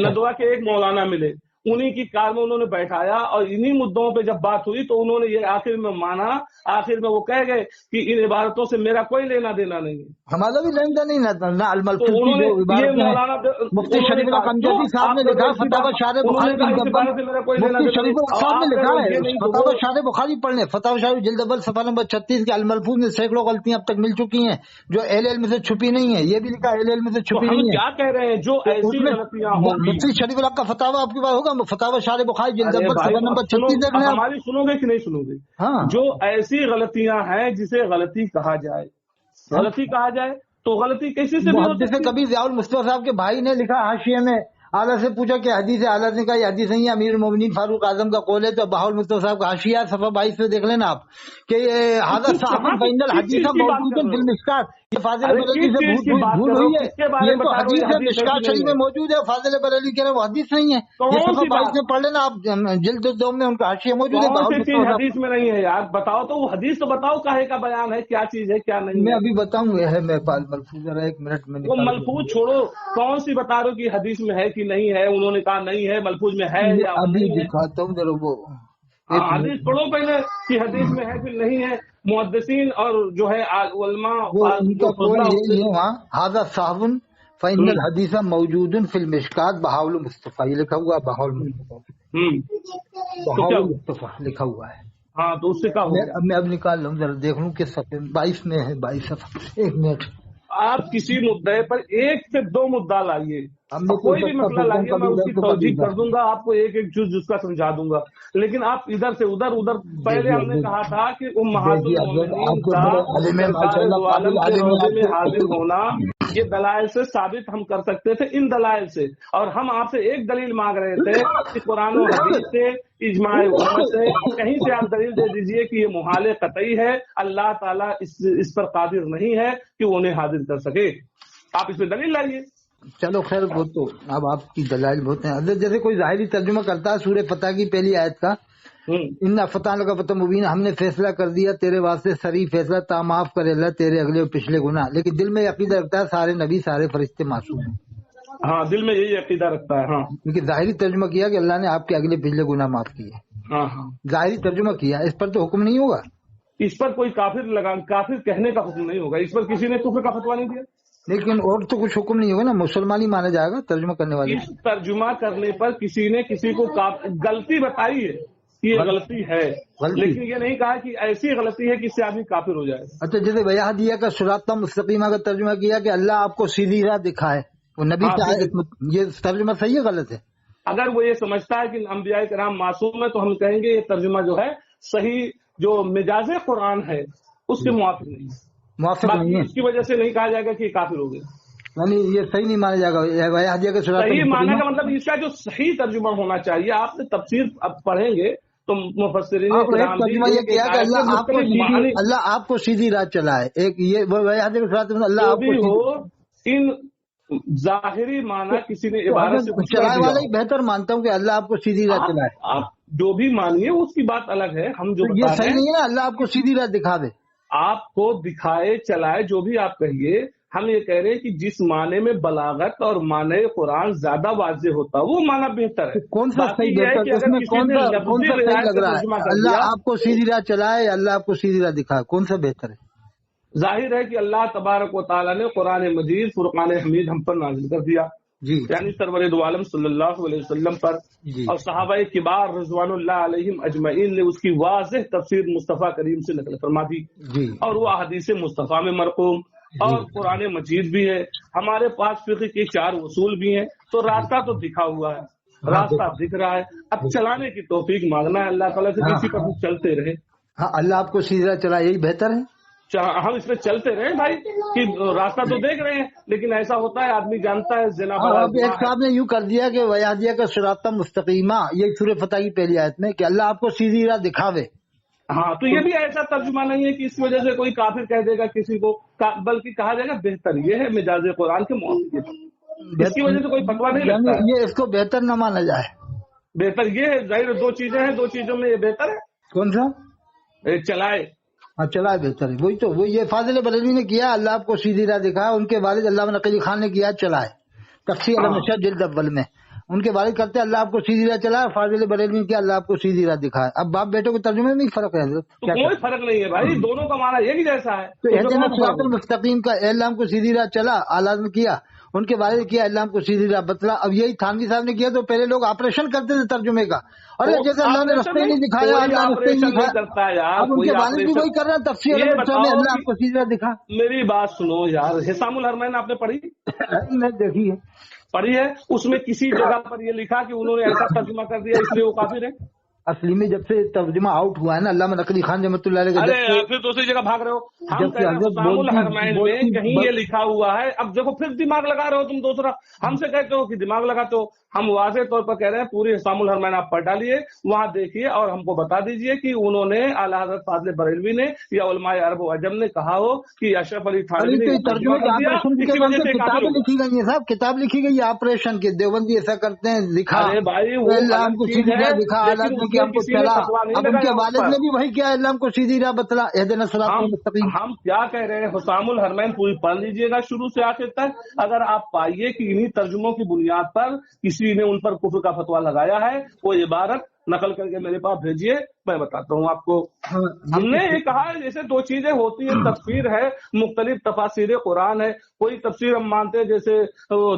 नदवा के एक मौलाना मिले, उन्हीं की कार में उन्होंने बैठाया और इन्हीं मुद्दों पे जब बात हुई तो उन्होंने ये आखिर में माना, आखिर में वो कह गए कि इन इबारतों से मेरा कोई लेना देना नहीं है। हमारा भी लेना नहीं ना अलमलफूज तो उन्होंने ये मौलाना मुफ्ती शरीफ कमजोरी साहब ने लिखा फतावा शारे बुखारी मुफ्ती शरीफ साहब ने लिखा है, फतावा शारे बुखारी पढ़ लें, फतावा शारे जिल्द अव्वल सफा नंबर 36 के अलमलफूज में सैकड़ों गलतियां अब तक मिल चुकी हैं जो एल में से छुपी नहीं है। ये भी लिखा एल में से छुपी नहीं है। क्या कह रहे हैं जो ऐसी गलतियां होंगी? मुफ्ती शरीफ का फतावा आपके पास होगा, फतावा शारे बुखारी जिल्द अव्वल सफा नंबर 36 देख लें। हमारी सुनोगे कि नहीं सुनोगे? हाँ, जो ऐसी गलतियां हैं जिसे गलती कहा जाए, गलती कहा जाए तो गलती कैसे से भी हो सकती है? कभी ज़ियाउल मुस्तफा साहब के भाई ने लिखा हाशिये में, आला से पूछा कि हदीस है, आला ने कहा ये हदीस नहीं है, अमीर मोमिनीन फारूक आजम का कौल है। तो बहाउल मुस्तफा साहब का हाशिया सफा 22 में देख लेना आप कि ये हाज़ा साहब बैनल हदीस मौजूद फिल मिशकात, ये फाजिल बरेलवी से भूल हुई है, ये तो हदीस है मिशकात शरीफ में मौजूद है, फाजिल बरेलवी कह रहे वो हदीस नहीं है, ये सफा 22 में पढ़ लेना आप, जिल्द 2 में उनका हाशिया मौजूद है। हदीस में नहीं है यार, बताओ तो वो हदीस तो बताओ, काहे का बयान है, क्या चीज है क्या नहीं। मैं अभी बताऊंगा है, मैं मलफूज जरा 1 मिनट में वो मलफूज छोड़ो, कौन सी बता रहे हो कि हदीस में है कि नहीं है? उन्होंने कहा नहीं है, मलफूज में है या अभी दिखाता हूँ जरा वो हदीस पढ़ो पहले कि हदीस में है कि नहीं है। मुहद्दिसीन और जो है उलमा हाज़ा साहबुन फ़इन्नल हदीसा मौजूदुन फिल मिशकात बहाउल मुस्तफा, ये लिखा हुआ बहाउल मुस्तफा लिखा हुआ है। हाँ, तो उससे क्या होगा? मैं अब निकाल लूँ जरा देख लूँ किस सफ़े 22 में है, 22 सफ़ा। 1 मिनट। आप किसी मुद्दे पर 1 से 2 मुद्दा लाइए, कोई भी मसला लाइए, मैं उसकी तौजीह कर दूंगा, आपको एक एक जुज़ उसका समझा दूंगा। लेकिन आप इधर से उधर पहले हमने कहा था कि उम्महातुल मोमिनीन का हाजिर होना ये दलाइल से साबित हम कर सकते थे, इन दलाइल से। और हम आपसे एक दलील मांग रहे थे कि कुरान और हदीस से, इजमाए उम्मत से कहीं से आप दलील दे दीजिए कि ये मुहाले कतई है, अल्लाह ताला इस पर कादिर नहीं है कि वो उन्हें हाजिर कर सके। आप इस पर दलील लाइए। चलो खैर, वो तो अब आपकी दलाइल बहुत हैं। जैसे कोई ज़ाहिरी तर्जुमा करता है सूरह फतह की पहली आयत का, इन्ना फतह लका फतह मुबीन, हमने फैसला कर दिया तेरे वास्ते सरी फैसला, ता माफ करे अल्लाह तेरे अगले और पिछले गुनाह। लेकिन दिल में अकीदा रखता है सारे नबी सारे फरिश्ते मासूम हैं। हाँ, दिल में यही अकीदा रखता है। हाँ, क्योंकि ज़ाहिरी तर्जुमा किया कि अल्लाह ने आपके अगले पिछले गुनाह माफ किए। हाँ हाँ, ज़ाहिरी तर्जुमा किया, इस पर तो हुक्म नहीं होगा, इस पर कोई काफिर कहने का हुक्म नहीं होगा, इस पर किसी ने कुफ्र का फतवा नहीं दिया। लेकिन और तो कुछ हुक्म नहीं होगा ना, मुसलमान ही माना जाएगा तर्जुमा करने वाले। इस तर्जुमा करने पर किसी ने किसी को गलती बताई है कि ये गलती है, लेकिन ये नहीं कहा कि ऐसी गलती है कि इससे आदमी काफिर हो जाए। अच्छा, जैसे वयाहदिया का सिराता मुस्तकीमा का तर्जुमा किया कि अल्लाह आपको सीधी राह दिखाए, वो नबी ये तर्जुमा सही है गलत है? अगर वो ये समझता है कि अंबिया किराम मासूम है तो हम कहेंगे ये तर्जुमा जो है सही, जो मिजाज कुरान है उसके मुआफिक नहीं है, इसकी वजह से नहीं कहा जाएगा कि काफिर हो गया, यानी ये सही नहीं माना जाएगा। सही माना का मतलब इसका जो सही तर्जुमा होना चाहिए। आपने तफसीर अब पढ़ेंगे तो मुफस्सिरीन ये किया कि अल्लाह आपको सीधी राह चलाए, एक ये अल्लाह आपको हो। इन ظاہری معنی کسی نے عبارت سے کچھ کر چلائے دیا والا ہی بہتر مانتا ہوں کہ اللہ آپ کو سیدھی راہ چلائے. آپ جو بھی مانیے اس کی بات الگ ہے. ہم جو یہ بتا صحیح رہے ہیں نہیں ہے نا اللہ آپ کو سیدھی راہ دکھا دے. آپ کو دکھائے چلائے جو بھی آپ کہیے. ہم یہ کہہ رہے ہیں کہ جس معنی میں بلاغت اور معنی قرآن زیادہ واضح ہوتا ہے وہ معنی بہتر ہے. کون سا باقی صحیح یہ ہے بہتر کہ اس اگر میں کسی کون نے سا لفظی صحیح روایت لگ کا رہا ترجمہ ہے؟ کر اللہ دیا. آپ کو سیدھی راہ چلائے یا اللہ آپ کو سیدھی راہ دکھائے، کون سا بہتر ہے؟ ظاہر ہے کہ اللہ تبارک و تعالیٰ نے قرآن مجید فرقان حمید ہم پر نازل کر دیا، جی یعنی سرور دو عالم صلی اللہ علیہ وسلم پر، جی اور صحابہ کبار رضوان اللہ علیہم اجمعین نے اس کی واضح تفسیر مصطفیٰ کریم سے نقل فرما دی، جی اور وہ احادیث مصطفیٰ میں مرقوم، اور قرآن مجید بھی ہے. ہمارے پاس فقہ کے 4 اصول بھی ہیں. تو راستہ تو دکھا ہوا ہے، راستہ دکھ رہا ہے. اب چلانے کی توفیق مانگنا ہے اللہ تعالیٰ سے، کسی پر چلتے رہے. ہاں اللہ آپ کو سیدھی راہ چلائے یہی بہتر ہے. ہم اس پہ چلتے رہے بھائی کہ راستہ تو دیکھ رہے ہیں، لیکن ایسا ہوتا ہے آدمی جانتا ہے زنا بڑا اب ایک صاحب نے یوں کر دیا کہ ویادیہ کا صراط مستقیمہ، یہ سورہ فتح کی پہلی آیت میں کہ اللہ آپ کو سیدھی راہ دکھاوے. ہاں تو یہ بھی ایسا ترجمہ نہیں ہے کہ اس وجہ سے کوئی کافر کہہ دے گا کسی کو، بلکہ کہا جائے گا بہتر یہ ہے مجاز قرآن کے موافق. اس کی وجہ سے کوئی فتویٰ نہیں لگتا ہے. یہ اس کو بہتر نہ مانا جائے. بہتر یہ ہے، ظاہر 2 چیزیں ہیں، 2 چیزوں میں یہ بہتر ہے. کون سا؟ چلائے. ہاں چلائے بہتر ہے. وہی تو وہ یہ فاضل بریلوی نے کیا، اللہ آپ کو سیدھی راہ دکھا. ان کے والد علامہ نقوی خان نے کیا چلائے، تفسیر المشاہد جلد اول میں. ان کے والد کرتے اللہ آپ کو سیدھی راہ چلائے، فاضل بریلوی نے کیا اللہ آپ کو سیدھی راہ دکھائے. اب باپ بیٹوں کے ترجمے میں فرق ہے حضرت. تو کوئی فرق نہیں ہے بھائی، دونوں کا معنی ایک ہی جیسا ہے. تو اہدنا الصراط المستقیم کا اللہ ہم کو سیدھی راہ چلا اولاد نے کیا، ان کے والد کیا اللہ ہم کو سیدھی راہ بتلا. اب یہی تھانوی صاحب نے کیا. تو پہلے لوگ آپریشن کرتے تھے ترجمے کا، اور جیسے اللہ نے رستے نہیں دکھایا، اللہ رستے نہیں دکھایا. اب ان کے والد بھی وہی کر رہے ہیں، تفسیر میں اللہ آپ کو سیدھی راہ دکھا. میری بات سنو یار، حسام الحرمین آپ نے پڑھی؟ میں دیکھی ہے، پڑھی ہے. اس میں کسی جگہ پر یہ لکھا کہ انہوں نے ایسا ترجمہ کر دیا اس لیے وہ کافر ہے؟ اصلی میں جب سے ترجمہ آؤٹ ہوا ہے نا علامہ نقوی خان رحمۃ اللہ علیہ، ارے پھر دوسری جگہ بھاگ رہے ہو. ہم کہہ رہے ہیں حسام الحرمین میں کہیں یہ لکھا ہوا ہے. اب دیکھو پھر دماغ لگا رہے ہو تم دوسرا. ہم سے کہتے ہو کہ دماغ لگاتے ہو. ہم واضح طور پر کہہ رہے ہیں پوری حسام الحرمین آپ پڑھ ڈالیے، وہاں دیکھیے اور ہم کو بتا دیجئے کہ انہوں نے اعلیٰ حضرت فاضل بریلوی نے یا علماء عرب و عجم نے کہا ہو کہ اشرف علی تھانوی نے ترجمہ کر دیا، اسی وجہ سے کتابیں لکھی گئی ہیں صاحب، کتاب لکھی گئی ہے آپریشن کے، دیوبندی ایسا کرتے ہیں لکھا. ارے بھائی وہ ہم کو سیدھی راہ دکھا، اولاد نے کیا ہم کو چلا. اب ان کے والد نے بھی وہی کیا اللہ ہم کو سیدھی راہ بتلا اہدنا الصراط المستقیم. ہم کیا کہہ رہے ہیں، حسام الحرمین پوری پڑھ لیجئے گا شروع سے آخر تک. اگر آپ پائیے کہ انہی ترجموں کی بنیاد پر کسی نے ان پر کفر کا فتویٰ لگایا ہے، وہ عبارت نقل کر کے میرے پاس بھیجیے، میں بتاتا ہوں آپ کو. ہم نے یہ کہا ہے جیسے 2 چیزیں ہوتی ہیں، تفسیر ہے، مختلف تفاسیر قرآن ہے. کوئی تفسیر ہم مانتے ہیں جیسے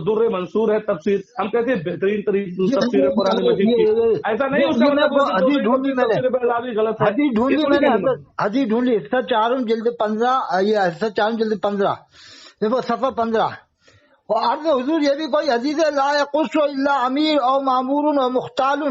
در منصور ہے تفسیر، ہم کہتے ہیں بہترین تفسیر قرآن مجید کی. ایسا نہیں اس کا مطلب حدیث ڈھونڈی میں نے، غلط ہے. حدیث ڈھونڈی حصہ 4 جلد 15، یہ حصہ 4 جلد 15 دیکھو صفحہ 15. اور عرض حضور یہ بھی کوئی حدیث ہے، لا یقص الا امیر او معمور و مختال.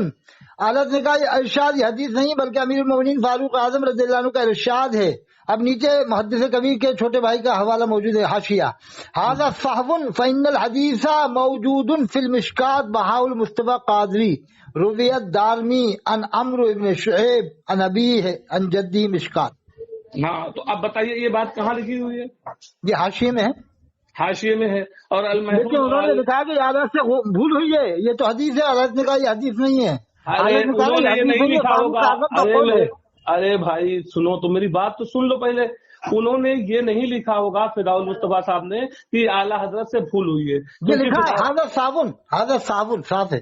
عالت نے کہا یہ ارشاد یہ حدیث نہیں بلکہ امیر المومنین فاروق اعظم رضی اللہ عنہ کا ارشاد ہے. اب نیچے محدث کبیر کے چھوٹے بھائی کا حوالہ موجود ہے، حاشیہ. ھذا صحو فإن الحدیث موجود فی المشکات بہاء المصطفی قادری رویت دارمی عن عمرو ابن شعیب عن ابیہ عن جدی مشکات. ہاں تو اب بتائیے یہ بات کہاں لکھی ہوئی ہے؟ یہ حاشیے میں ہے، حاشیے میں ہے. اور لیکن انہوں نے لکھا کہ عادت سے بھول ہوئی ہے، یہ تو حدیث ہے. عادت نے کہا یہ حدیث نہیں ہے. انہوں نے یہ نہیں لکھا ہوگا. ارے بھائی سنو تو میری بات تو سن لو پہلے. انہوں نے یہ نہیں لکھا ہوگا فداء المصطفیٰ صاحب نے کہ اعلیٰ حضرت سے بھول ہوئی ہے. یہ لکھا ہے حاضر صابن صاف ہے.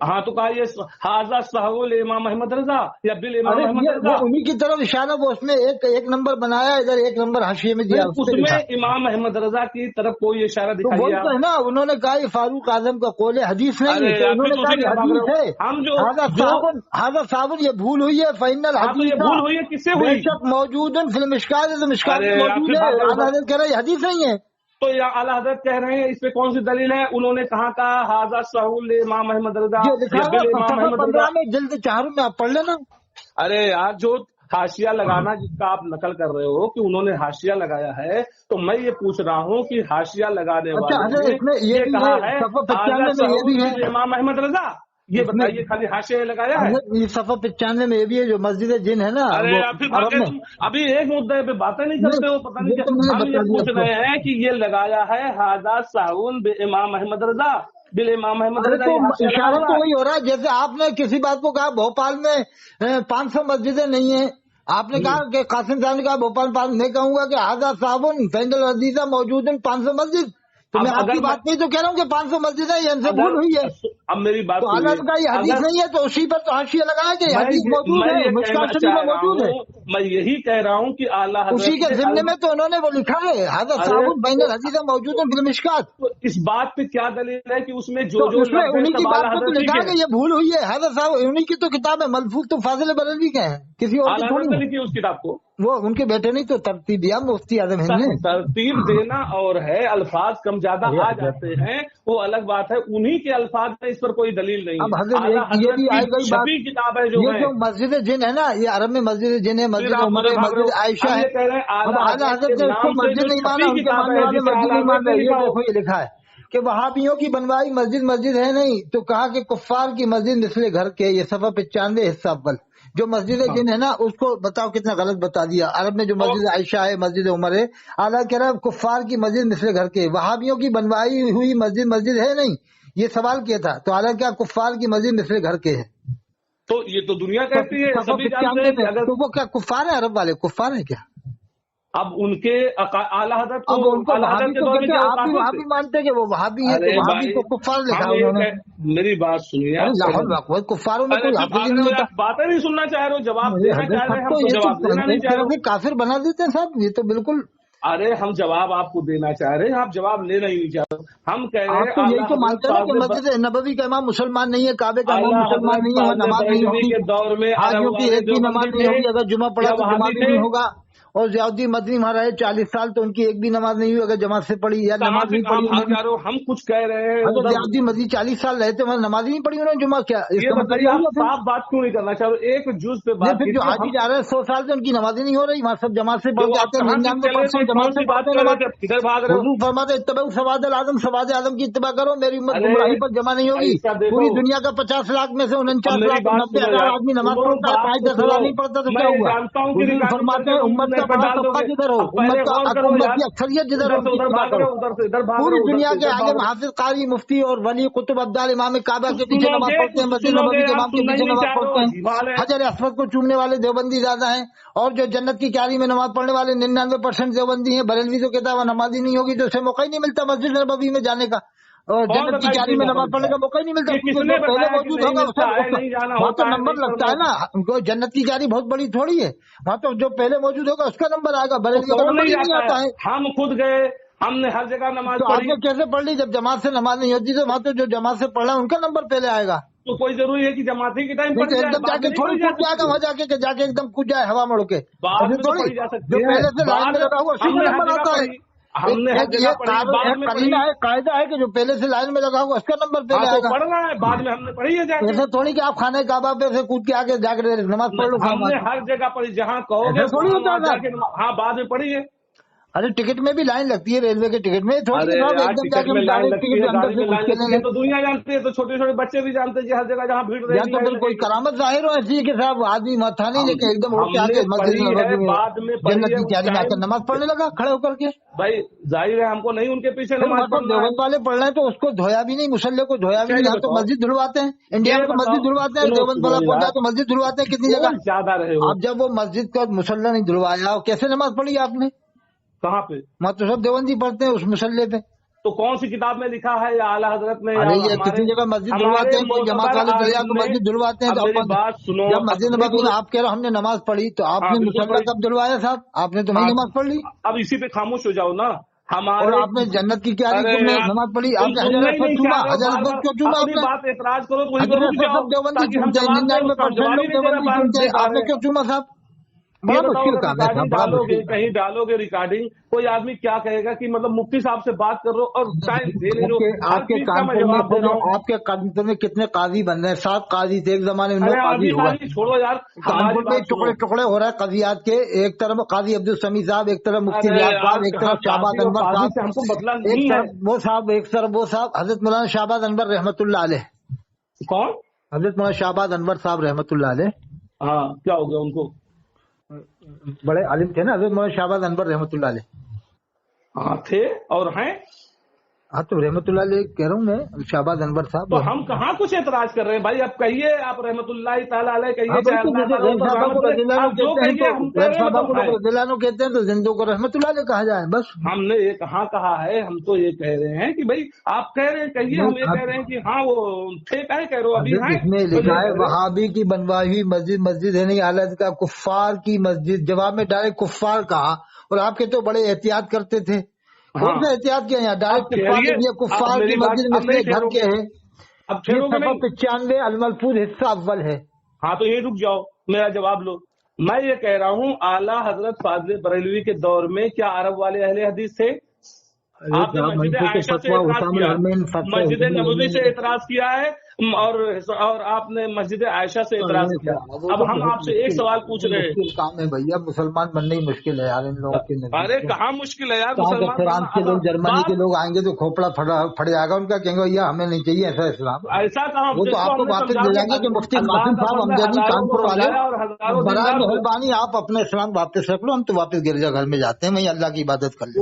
ہاں تو کہا یہ حاضر صحول امام احمد رضا یا بل امام احمد رضا، انہی کی طرف اشارہ. وہ اس میں ایک نمبر بنایا، ادھر 1 نمبر حاشیے میں دیا، اس میں امام احمد رضا کی طرف کوئی اشارہ دکھائی ہے نا. انہوں نے کہا یہ فاروق اعظم کا قول ہے، حدیث نہیں ہے. انہوں نے کہا یہ حدیث ہے. ہم جو حاضر صابن یہ بھول ہوئی ہے. فإن الحدیث یہ بھول ہوئی ہے کس سے ہوئی؟ موجود فی المشکات، تو مشکات میں موجود ہے. حضرت کہہ رہے یہ حدیث نہیں ہے. تو یا اعلیٰ حضرت کہہ رہے ہیں اس پہ کون سی دلیل ہے؟ انہوں نے کہاں کہا حاضر صحول امام احمد رضا یا بل امام احمد رضا میں جلد 4 میں آپ پڑھ لینا. ارے یار جو حاشیہ لگانا جس کا آپ نقل کر رہے ہو کہ انہوں نے حاشیہ لگایا ہے، تو میں یہ پوچھ رہا ہوں کہ حاشیہ لگانے والے نے یہ کہا ہے حاضر صحول امام احمد رضا ये बताइए, खाली हाशिया लगाया है। ये सफा 95 में ये भी है जो मस्जिद जिन है ना। अरे फिर अभी एक मुद्दे पे बातें नहीं करते हो, पता नहीं क्या। हम ये पूछ रहे हैं कि ये लगाया है हाजा साउन बे इमाम अहमद रजा, बिल इमाम अहमद रजा। तो इशारा तो वही हो रहा है, जैसे आपने किसी बात को कहा भोपाल में 500 मस्जिदें नहीं है, आपने कहा कि कासिम साहब ने कहा भोपाल मैं कहूंगा कि हाजा साबुन फैंदल अजीजा मौजूद है 500 मस्जिद। तो मैं आपकी बात नहीं तो कह रहा हूँ कि 500 मस्जिद है, इनसे भूल हुई है। अब मेरी बात तो अलग का ये हदीस नहीं है, तो उसी पर तो हाशिया लगाया कि हदीस मौजूद है, मुश्किल शरीफ में मौजूद है। मैं यही कह रहा हूँ कि आला उसी के जिम्मे में तो उन्होंने वो लिखा है हाजा साबुन फैंदल अजीजा मौजूद है बिलमिशकात। तो इस बात पे क्या दलील है कि उसमें जो उन्हीं की बात पे तो लिखा है कि ये भूल हुई है। हाजा साहब उन्हीं की तो किताब है, मलफूज तो फाजिल बरेलवी के हैं, किसी और की थोड़ी लिखी उस किताब को। वो उनके बेटे नहीं तो तरतीब दिया मुफ्ती आजम हिंद ने। तरतीब देना और है, अल्फाज कम ज्यादा आ जाते हैं वो अलग बात है, उन्हीं के अल्फाज में इस पर कोई दलील नहीं है। अब ये भी आई गई बात, किताब है जो मस्जिद जिन है ना, ये अरब में मस्जिद जिन है, मस्जिद उमर है, मस्जिद आयशा है। अब आला हजरत ने उसको मस्जिद नहीं माना, उनके मानने वाले मस्जिद नहीं मान रहे। ये देखो ये लिखा है कि वहाबियों की बनवाई मस्जिद है नहीं, तो कहा कि कुफ्फार की मस्जिद मिसले घर के। ये सफा 95 हिस्सा अव्वल। जो मस्जिद जिन है ना उसको बताओ कितना गलत बता दिया। अरब में जो मस्जिद आयशा है, मस्जिद उमर है, आला कह रहा है कुफ्फार की मस्जिद मिसले घर के। वहाबियों की बनवाई हुई मस्जिद है नहीं, ये सवाल किया था। तो आला क्या कुफ्फार की मस्जिद मिसले घर के है, तो ये तो दुनिया कहती है, सभी जानते हैं। अगर तो वो क्या कुफ्फार है, अरब वाले कुफ्फार है क्या? अब उनके आला हज़रत को, अब उनको वहाबी तो कहते हैं, आप भी मानते हैं कि वो वहाबी है, तो वहाबी को कुफ्फार लिखा उन्होंने। मेरी बात सुनिए, कुफ्फारों में कोई हाफिज नहीं होता। बातें नहीं सुनना चाह रहे हो, जवाब देना चाह रहे हैं, हम तो जवाब देना नहीं चाह रहे। काफिर बना देते हैं साहब, ये तो बिल्कुल। अरे हम जवाब आपको देना चाह रहे हैं, आप जवाब लेना ही नहीं चाह रहे। हम कह रहे हैं तो यही तो मानते हैं कि मस्जिद नबवी का इमाम मुसलमान नहीं है, काबे का इमाम मुसलमान नहीं है, नमाज नहीं होगी के दौर में, हाजियों की एक भी नमाज नहीं होगी। अगर जुमा पढ़ा तो जुमा भी नहीं होगा। और ज़ियाउद्दीन मदनी वहाँ रहे 40 साल, तो उनकी एक भी नमाज नहीं हुई अगर जमात से पढ़ी या नमाज नहीं पढ़ी। हम कुछ कह रहे हैं, अगर ज़ियाउद्दीन मदनी 40 साल रहे थे, वहाँ नमाज ही नहीं पढ़ी उन्होंने जुमा, क्या इसका मतलब? आप साफ बात क्यों नहीं करना चाह रहे? एक जुज पे बात, फिर जो हाजी जा रहे हैं 100 साल से उनकी नमाज ही नहीं हो रही, वहाँ सब जमात से पढ़ जाते हैं, 99% जमात से पढ़ते हैं। किधर भाग रहे हो? फरमाते इत्तबा सवाद आदम, सवाद आदम की इत्तबा करो, मेरी उम्मत गुमराही पर जमा नहीं होगी। पूरी दुनिया का 50 लाख में से 49 लाख 90,000 आदमी नमाज पढ़ता है, 5-10,000 नहीं पढ़ता तो क्या हुआ? फरमाते हैं उम्मत का बड़ा तबका जिधर हो, उम्मत की अक्सरियत जिधर हो, पूरी दुनिया के आलिम हाफिज कारी मुफ्ती और वली कुतुब अब्दाल इमाम काबा के पीछे नमाज पढ़ते हैं, मस्जिद नबवी के इमाम के पीछे नमाज पढ़ते हैं, हजर असवद को चूमने वाले देवबंदी ज्यादा हैं। और जो जन्नत की क्यारी में नमाज पढ़ने वाले 99% देवबंदी हैं। बरेलवी तो कहता है नमाज ही नहीं होगी तो उसे मौका ही नहीं मिलता मस्जिद नबवी में जाने का, और जन्नत की क्यारी में नमाज पढ़ने का मौका ही नहीं मिलता। पहले मौजूद होगा वहाँ तो नंबर लगता है ना, उनको जन्नत की क्यारी बहुत बड़ी थोड़ी है, वहाँ तो जो पहले मौजूद होगा उसका नंबर आएगा, बरेलवी का नंबर ही नहीं आता है। हम खुद गए, हमने हर जगह नमाज तो आपने कैसे पढ़ ली? जब जमात से नमाज नहीं होती तो वहाँ तो जो जमात से पढ़ा उनका नंबर पहले आएगा। तो कोई जरूरी है कि जमाती के टाइम पर एकदम जाके थोड़ी कूद जाएगा, वहाँ जाके एकदम कूद जाए हवा मोड़ के, थोड़ी जो पहले से लाइन में लगा हुआ उसी में नंबर आता है। हमने कायदा है कि जो पहले से लाइन में लगा हुआ उसका नंबर पहले आएगा। पढ़ना है, बाद में हमने पढ़ी है। ऐसा थोड़ी कि आप खाने काबा पे से कूद के आगे जाकर नमाज पढ़ लो। हमने हर जगह पढ़ी, जहाँ कहोगे थोड़ी होता है। हाँ, बाद में पढ़ी है। अरे टिकट में भी लाइन लगती है, रेलवे के टिकट में थोड़ी एकदम तो दुनिया जानती है, तो छोटे छोटे बच्चे भी जानते हैं कि हर जगह जहाँ भीड़ रहती है। तो फिर कोई करामत जाहिर हो ऐसी के साहब आदमी माथा नहीं लेके एकदम उठ के आगे जन्नत की क्यारी में आकर नमाज पढ़ने लगा खड़े होकर के। भाई जाहिर है हमको नहीं उनके पीछे नमाज पढ़ना। देवबंद वाले पढ़ रहे हैं तो उसको धोया भी नहीं, मुसल्ले को धोया भी नहीं। यहाँ तो मस्जिद धुलवाते हैं, इंडिया में तो मस्जिद धुलवाते हैं, देवबंद वाला पढ़ जाए तो मस्जिद धुलवाते हैं कितनी जगह ज्यादा रहे। अब जब वो मस्जिद का मुसल्ला नहीं धुलवाया कैसे नमाज पढ़ी आपने? कहाँ पे? मत तो सब देवबंदी पढ़ते हैं उस मुसल्ले पे। तो कौन सी किताब में लिखा है या आला हजरत में? अरे ये कितनी जगह मस्जिद धुलवाते हैं, कोई जमात वाले चले जाते मस्जिद धुलवाते हैं। बात सुनो, जब मस्जिद नबवी में आप कह रहे हो हमने नमाज पढ़ी तो आपने मुसल्ला कब धुलवाया साहब? आपने तो वही नमाज पढ़ ली। अब इसी पे खामोश हो जाओ ना। और आपने जन्नत की क्यारी में नमाज पढ़ी, आपने हज़ार असवद चूमा, हज़ार असवद क्यों चूमा आपने? बात एतराज करो तो देवबंदी चूमते हैं, 99% लोग देवबंदी चूमते हैं, आपने क्यों चूमा साहब? बड़ा मुश्किल काम है। कहीं डालोगे रिकॉर्डिंग, कोई आदमी क्या कहेगा कि मतलब मुफ्ती साहब से बात कर रहे हो और टाइम दे नहीं रहे हो। आपके कानपुर में कितने काजी बन रहे हैं? 7 काजी थे एक जमाने में, काजी हुआ। छोड़ो यार, कानपुर में टुकड़े टुकड़े हो रहा है काजियात के। एक तरफ काजी अब्दुल समी साहब, एक तरफ मुफ्ती रियाज साहब, एक तरफ शाहबाज अनवर साहब, हमको बदला एक तरफ वो साहब, एक तरफ वो साहब हजरत मौलाना शाहबाज अनवर रहमतुल्लाह अलैह। कौन? حضرت مولانا شہباز انور صاحب رحمۃ اللہ علیہ، ہاں کیا ہو گیا ان کو؟ بڑے عالم تھے نا حضرت مولانا شہباز انور رحمۃ اللہ علیہ. ہاں تھے اور ہیں. ہاں تو رحمۃ اللہ علیہ کہہ رہا ہوں میں، شہباز انور صاحب. تو ہم کہاں کچھ اعتراض کر رہے ہیں بھائی؟ اب کہیے، آپ رحمۃ اللہ تعالیٰ علیہ کہیے، غیر صاحبہ کو رضی اللہ عنہ کہتے ہیں تو زندوں کو رحمۃ اللہ علیہ کہا جائے بس. ہم نے یہ کہاں کہا ہے؟ ہم تو یہ کہہ رہے ہیں کہ بھائی آپ کہہ رہے ہیں، کہیے، ہم یہ کہہ رہے ہیں کہ ہاں وہ تھے، کہہ رہے ہو ابھی ہیں. اس میں لکھا ہے وہابی کی بنوائی ہوئی مسجد ہے نہیں، حالت کا کفار کی مسجد. جواب میں ڈائریکٹ کفار کہا، اور آپ کے تو بڑے احتیاط کرتے تھے. کون سا احتیاط کیا یہاں؟ ڈائریکٹ کفار کی مسجد مثل گھر کے ہے. اب چھوڑو گے نہیں. 95 الملفوظ حصہ اول ہے. ہاں تو یہ رک جاؤ، میرا جواب لو. میں یہ کہہ رہا ہوں اعلیٰ حضرت فاضل بریلوی کے دور میں کیا عرب والے اہل حدیث تھے؟ آپ نے مسجد عائشہ سے اعتراض کیا، مسجد نبوی سے اعتراض کیا ہے، اور آپ نے مسجد عائشہ سے اعتراض کیا. اب ہم آپ سے ایک سوال پوچھ رہے ہیں. کام ہے بھیا، مسلمان بننا ہی مشکل ہے یار ان لوگوں کے. ارے کہاں مشکل ہے یار مسلمان؟ فرانس کے لوگ، جرمنی کے لوگ آئیں گے تو کھوپڑا پھٹ جائے گا ان کا، کہیں گے یہ ہمیں نہیں چاہیے ایسا اسلام. ایسا کہاں؟ وہ تو آپ کو واپس لے جائیں گے کہ مفتی قاسم صاحب امجدی کانپور والے، برائے مہربانی آپ اپنا اسلام واپس رکھ لو، ہم تو واپس گرجا گھر میں جاتے ہیں، وہیں اللہ کی عبادت کر لیں.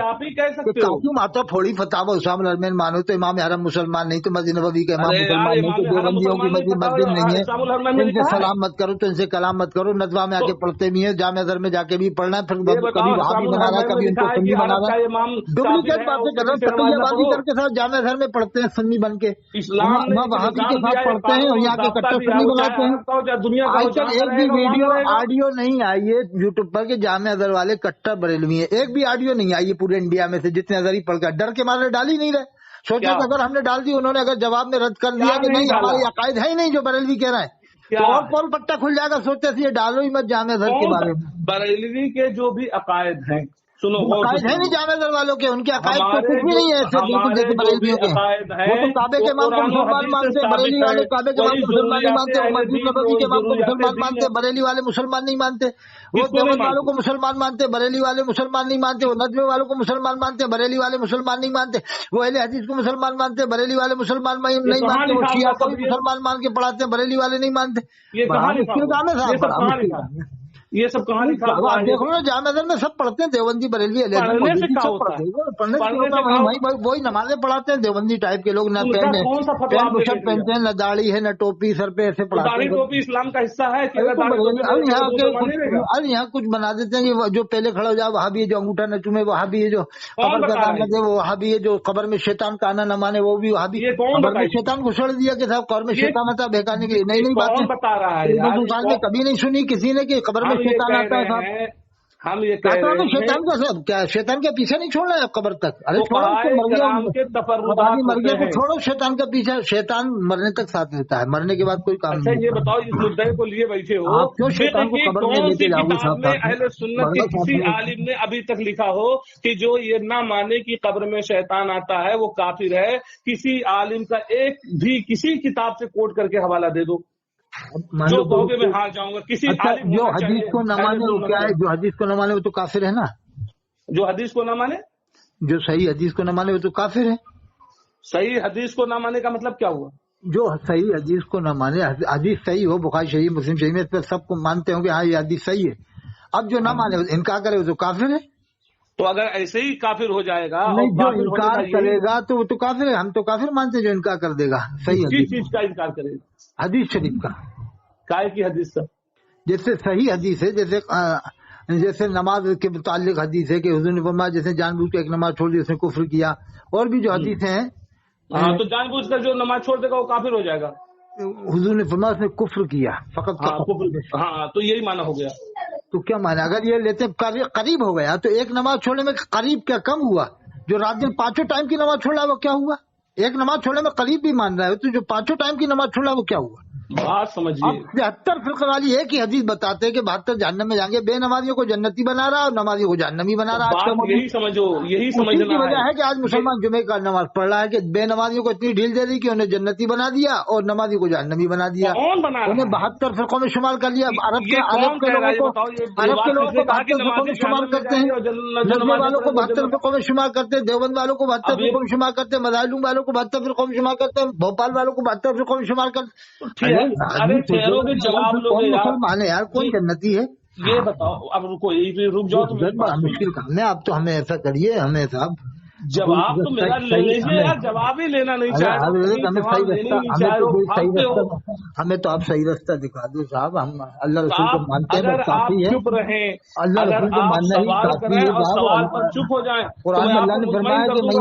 آپ ہی کہہ سکتے ہو. کیوں ماتا پھوڑی فتح اسام الحرمین مانو تو امام حرم مسلمان نہیں، تو مسجد نبوی کا امام مسلمان نہیں، تو دیوبندیوں کی مسجد نہیں ہے. ان سے سلام مت کرو، تو ان سے کلام مت کرو. ندوہ میں آ کے پڑھتے بھی ہیں، جامع ازہر میں جا کے بھی پڑھنا ہے، پھر کبھی وہابی بنا رہا ہے، کبھی ان کو سنی بنا رہا ہے. ڈپلیکیٹ باتیں کر رہے ہیں. تقیہ بازی کر کے ساتھ جامع ازہر میں پڑھتے ہیں سنی بن کے، وہاں وہابی کے ساتھ پڑھتے ہیں اور یہاں کے کٹر سنی بناتے ہیں. آج تک ایک بھی ویڈیو آڈیو نہیں آئی ہے یوٹیوب پر کہ جامع ازہر والے کٹر بریلوی ہیں. ایک بھی آڈیو نہیں آئی ہے پورے انڈیا میں سے، جتنے ازہری پڑھ کر ڈر کے مارے ڈال ہی نہیں رہے. سوچا کہ اگر ہم نے ڈال دی، انہوں نے اگر جواب میں رد کر دیا کہ نہیں ہمارے عقائد ہے ہی نہیں جو بریلوی کہہ رہے ہیں، تو اور کون پٹا کھل جائے گا. سوچتے تھے یہ ڈالو ہی مت جامع ازہر کے بارے میں. بریلوی کے جو بھی عقائد ہیں، سنو، عقائد ہے نہیں جامع ازہر والوں کے، ان کے عقائد تو کچھ بھی نہیں ہے ایسے بالکل جیسے بریلویوں کے. وہ تو کعبے کے امام کو مسلمان مانتے ہیں، بریلی والے کعبے کے امام کو مسلمان نہیں مانتے. وہ مسجد نبوی کے امام کو مسلمان مانتے ہیں، بریلی والے مسلمان نہیں مانتے. وہ دیوبند والوں کو مسلمان مانتے ہیں، بریلی والے مسلمان نہیں مانتے. وہ نجوے والوں کو مسلمان مانتے ہیں، بریلی والے مسلمان نہیں مانتے. وہ اہل حدیث کو مسلمان مانتے ہیں، بریلی والے مسلمان نہیں مانتے. وہ شیعہ کو بھی مسلمان مان کے پڑھاتے ہیں، بریلی والے نہیں مانتے. یہ سب کہاں لکھا ہوا ہے؟ دیکھ لو جامع ازہر میں سب پڑھتے ہیں، دیوبندی بریلوی پڑھنے سے وہی نمازیں پڑھاتے ہیں دیوبندی ٹائپ کے لوگ. نہ پینٹ پہنتے ہیں، نہ داڑھی ہے، نہ ٹوپی سر پہ ایسے پڑھاتے ہیں. ٹوپی اسلام کا حصہ ہے. یہاں کچھ بنا دیتے ہیں جو پہلے کھڑا ہو جائے وہاں بھی ہے، جو انگوٹھا نہ چومے وہاں بھی ہے، جو قبر کا کام نہ دے وہ وہاں بھی ہے، جو قبر میں شیطان کا آنا نہ مانے وہ بھی وہاں بھی. قبر میں شیطان کو چھوڑ دیا کہ صاحب قبر میں شیطان آتا بہکانے کے لیے. نہیں باتیں بتا رہا ہے، کبھی نہیں سنی کسی نے کہ قبر میں شیطان آتا ہے. ہم یہ کہہ رہے ہیں شیطان کا سب کیا شیطان کے پیچھے نہیں چھوڑنا ہے قبر تک. ارے مر گیا کو چھوڑو شیطان کا پیچھے. شیطان مرنے تک ساتھ لیتا ہے، مرنے کے بعد کوئی کام نہیں. یہ بتاؤ اس مدعے کو لیے بیٹھے ہو، کیوں شیطان کو قبر میں لیتے جاؤ؟ اہل سنت کے کسی عالم نے ابھی تک لکھا ہو کہ جو یہ نہ مانے کہ قبر میں شیطان آتا ہے وہ کافر ہے؟ کسی عالم کا ایک بھی کسی کتاب سے کوٹ کر کے حوالہ دے دو جو کہو گے میں ہار جاؤں گا. کسی جو حدیث کو نہ مانے وہ کیا ہے؟ جو حدیث کو نہ مانے وہ تو کافر ہے نا. جو حدیث کو نہ مانے، جو صحیح حدیث کو نہ مانے وہ تو کافر ہے. صحیح حدیث کو نہ مانے کا مطلب کیا ہوا؟ جو صحیح حدیث کو نہ مانے، حدیث صحیح ہو، بخاری شریف مسلم شریف میں سب کو مانتے ہوں کہ ہاں یہ حدیث صحیح ہے. اب جو نہ مانے انکار کرے وہ تو کافر ہے. تو اگر ایسے ہی کافر ہو جائے گا، نہیں جو انکار کرے گا تو وہ تو کافر ہے. ہم تو کافر مانتے جو انکار کر دے گا. صحیح کس چیز کا انکار کرے گا؟ حدیث شریف کا. کائے کی حدیث کا؟ جیسے صحیح حدیث ہے، جیسے نماز کے متعلق حدیث ہے کہ حضور نے فرمایا جیسے جان بوجھ کے ایک نماز چھوڑ دی اس نے کفر کیا. اور بھی جو حدیثیں ہیں، ہاں تو جان بوجھ کر جو نماز چھوڑ دے گا وہ کافر ہو جائے گا. حضور نے فرمایا اس نے کفر کیا فقط. ہاں تو یہی معنی ہو گیا. تو کیا معنی؟ اگر یہ لیتے قریب ہو گیا تو ایک نماز چھوڑنے میں قریب کیا کم ہوا؟ جو رات دن 5 ٹائم کی نماز چھوڑا وہ کیا ہوا؟ ایک نماز چھوڑنے میں قریب بھی مان رہا ہے تو جو 5 ٹائم کی نماز چھوڑا وہ کیا ہوا؟ बात समझिए। अब 73 फिरके वाली एक ही हदीस बताते हैं कि 72 जहन्नम में जाएंगे, बे नमाजियों को जन्नती बना रहा है और नमाजियों को जहन्नमी बना रहा है। आज बात यही समझो, यही उसी समझना की वजह है है कि आज मुसलमान जुमे का नमाज पढ़ रहा है कि बे नमाजियों को इतनी ढील दे दी कि उन्हें जन्नती बना दिया और नमाजी को जहन्नमी बना दिया। कौन बना उन्हें रहा है? 72 फिरकों में शुमार कर लिया। अरब ये के कौन कह रहा है? ये लोगों बताओ, को ये अरब के बात लोगों किसने को कहा कि 72 फिरकों में नमाजी शुमार जहन्नम में करते हैं, जाएंगे और जो नजदे नमाजी वालों को पढ़ेंगे 72 जन्नत? फिरकों में शुमार करते हैं, देवबंद वालों को 72 अब ये फिरकों में शुमार करते हैं, मदाइलुम वालों को 72 फिरकों में शुमार करते हैं, भोपाल वालों को 72 फिरकों में शुमार करते हैं। ठीक है, अरे ठहरोगे जवाब लोगे कौन यार। मुसलमान है यार, कौन ये जन्नती है? ये बताओ, अब रुको, यही रुक जाओ तो मेरी बात बड़ा मुश्किल सुनो। काम है। आप तो हमें ऐसा करिए, हमें साहब जवाब तो मेरा ले लीजिए यार, जवाब ही लेना नहीं चाह रहे, हमें सही रास्ता, हमें तो कोई सही हो। रास्ता, हमें तो आप सही रास्ता दिखा दो साहब। हम अल्लाह रसूल को मानते हैं, अगर बस आप काफी है। चुप रहें, अल्लाह अगर रसूल को आप मानना ही सवाल काफी करें है और सवाल पर साहब। चुप हो जाएं, कुरान में अल्लाह ने फरमाया कि मैं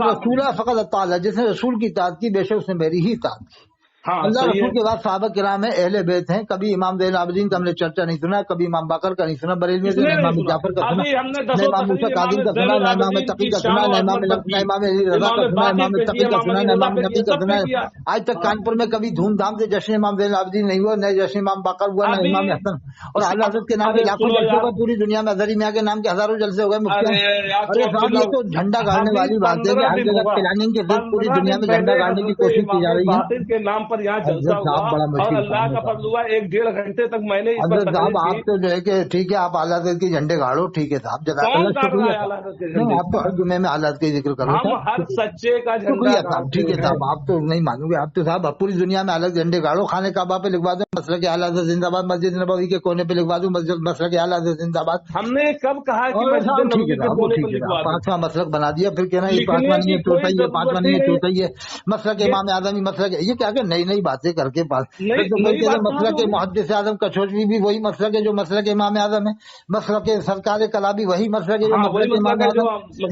रसूला फकत अताअल्लाह, जिसने रसूल की इताअत की बेशक उसने मेरी ही इताअत की। हाँ, अल्लाह सही रसूल है। के बाद सहाबा किराम है, अहले बैत हैं। कभी इमाम ज़ैनुल आबिदीन का हमने चर्चा नहीं सुना, कभी इमाम बाकर का नहीं सुना, बरेलवी में इसने न नहीं इमाम सुना। जाफर का सुना, अभी हमने न दसों इमाम मूसा तकरीर काज़िम का सुना, ज़ैनुल न इमाम आबिदीन तकी की का सुना, शान न और इमाम अजमत की, इमाम रज़ा का सुना, इमाम बाक़र तकी का सुना, न इमाम की, नबी का सब सुना। पे किया। आज तक कानपुर में कभी धूमधाम से जश्न इमाम ज़ैनुल आबिदीन नहीं हुआ, न जश्न इमाम बाकर हुआ, न अभी इमाम हसन। और आला हज़रत के नाम के लाखों जलसे हो गए पूरी दुनिया में, अज़हरी मियां के नाम के हजारों जलसे हो गए मुफ्तियों। अरे साहब, ये तो झंडा गाड़ने वाली बात है कि हर जगह प्लानिंग के साथ पूरी दुनिया में झंडा गाड़ने की कोशिश की जा रही है। के नाम पर यहाँ जलसा हुआ और अल्लाह का फजल हुआ, 1-1.5 घंटे तक मैंने इस पर साहब आप तो जो है कि ठीक है, आप आला हज़रत की झंडे गाड़ो, ठीक है साहब, कौन गाड़ रहा है शुक्रिया। आला हज़रत के नहीं, झंडे? आप तो हर जुमे में आला हज़रत का जिक्र करो हम हर सच्चे का झंडा शुक्रिया साहब, गाड़ते ठीक है हैं। साहब, आप तो नहीं मानोगे। आप तो साहब पूरी दुनिया में अलग झंडे गाड़ो, खाने काबा पे लिखवा दो मसलक आला हज़रत जिंदाबाद, मस्जिद नबवी के कोने पे लिखवा दो मसलक आला हज़रत जिंदाबाद। हमने कब कहा कि मस्जिद ठीक नबवी है के साहब, कोने ठीक पर है, लिखवा दो? पांचवा मसलक बना दिया, फिर कहना ये लिखने पांचवा नहीं है, की चौथा कोई ही है, पांचवा जरूरत नहीं ही है, नहीं चौथा ही है। मसलक इमाम आज़म, मसलक ये क्या क्या नई नई बातें करके पास। नई बात मसलक मुहद्दिस आज़म कशोरी भी वही मसलक है जो मसलक इमाम आज़म है, मसलक सरकार कला भी वही मसलक है जो मसलक इमाम आज़म।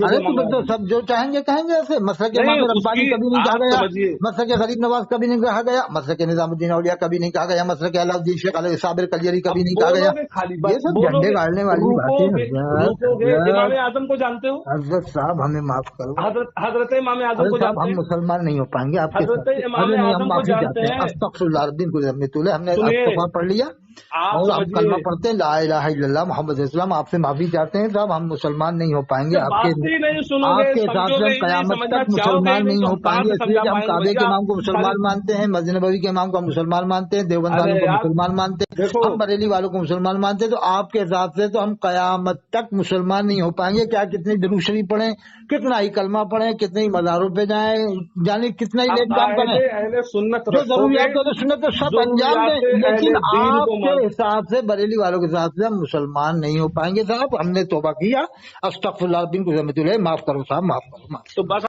अरे तो सब जो चाहेंगे कहेंगे ऐसे। मसलक इमाम रब्बानी कभी नहीं कहा गया, मसलक गरीब नवाज कभी नहीं कहा गया, मसलक निजामुद्दीन औलिया कभी नहीं कहा गया, मसलक अलाउद्दीन शेख साबिर कलियरी कभी नहीं कहा गया। ये सब झंडे गाड़ने वाली बातें। इमाम आज़म को जानते हो? हजरत साहब हमें माफ करो, हजरत इमाम आज़म को साहब जानते हम हैं? मुसलमान नहीं हो पाएंगे आपके हजरत साथ। इमाम अरे नहीं, हम आज़म को माफी जानते चाहते हैं, हैं? अस्तगफिरुल्लाह दिन को हमने सुनिए, इस्तग़फ़ार पढ़ लिया आप और हम समझिए, कलमा पढ़ते हैं ला इलाहा इल्लल्लाह मुहम्मद रसूलुल्लाह। आपसे माफी चाहते हैं साहब, हम मुसलमान नहीं हो पाएंगे आपके नहीं सुनोगे, आपके हिसाब से। हम कयामत तक मुसलमान नहीं हो पाएंगे, इसलिए हम काबे के इमाम को मुसलमान मानते हैं, मस्जिद नबवी के इमाम को मुसलमान मानते हैं, देवबंद वालों को मुसलमान मानते हैं, हम बरेली वालों को मुसलमान मानते हैं। तो आपके हिसाब से तो हम कयामत तक मुसलमान नहीं हो पाएंगे। क्या कितनी दुरूद शरीफ पढ़ें, कितना ही कलमा पढ़ें, कितने ही मज़ारों पे जाएं, जाने कितना ही नेक काम करें, अहले सुन्नत जो जरूरियात है सुन्नत तो सब अंजाम दें, लेकिन आपके हिसाब से, बरेली वालों के हिसाब से हम मुसलमान नहीं हो पाएंगे साहब। हमने तौबा किया, अस्तगफिरुल्लाह, माफ करो साहब, माफ करो, माफ।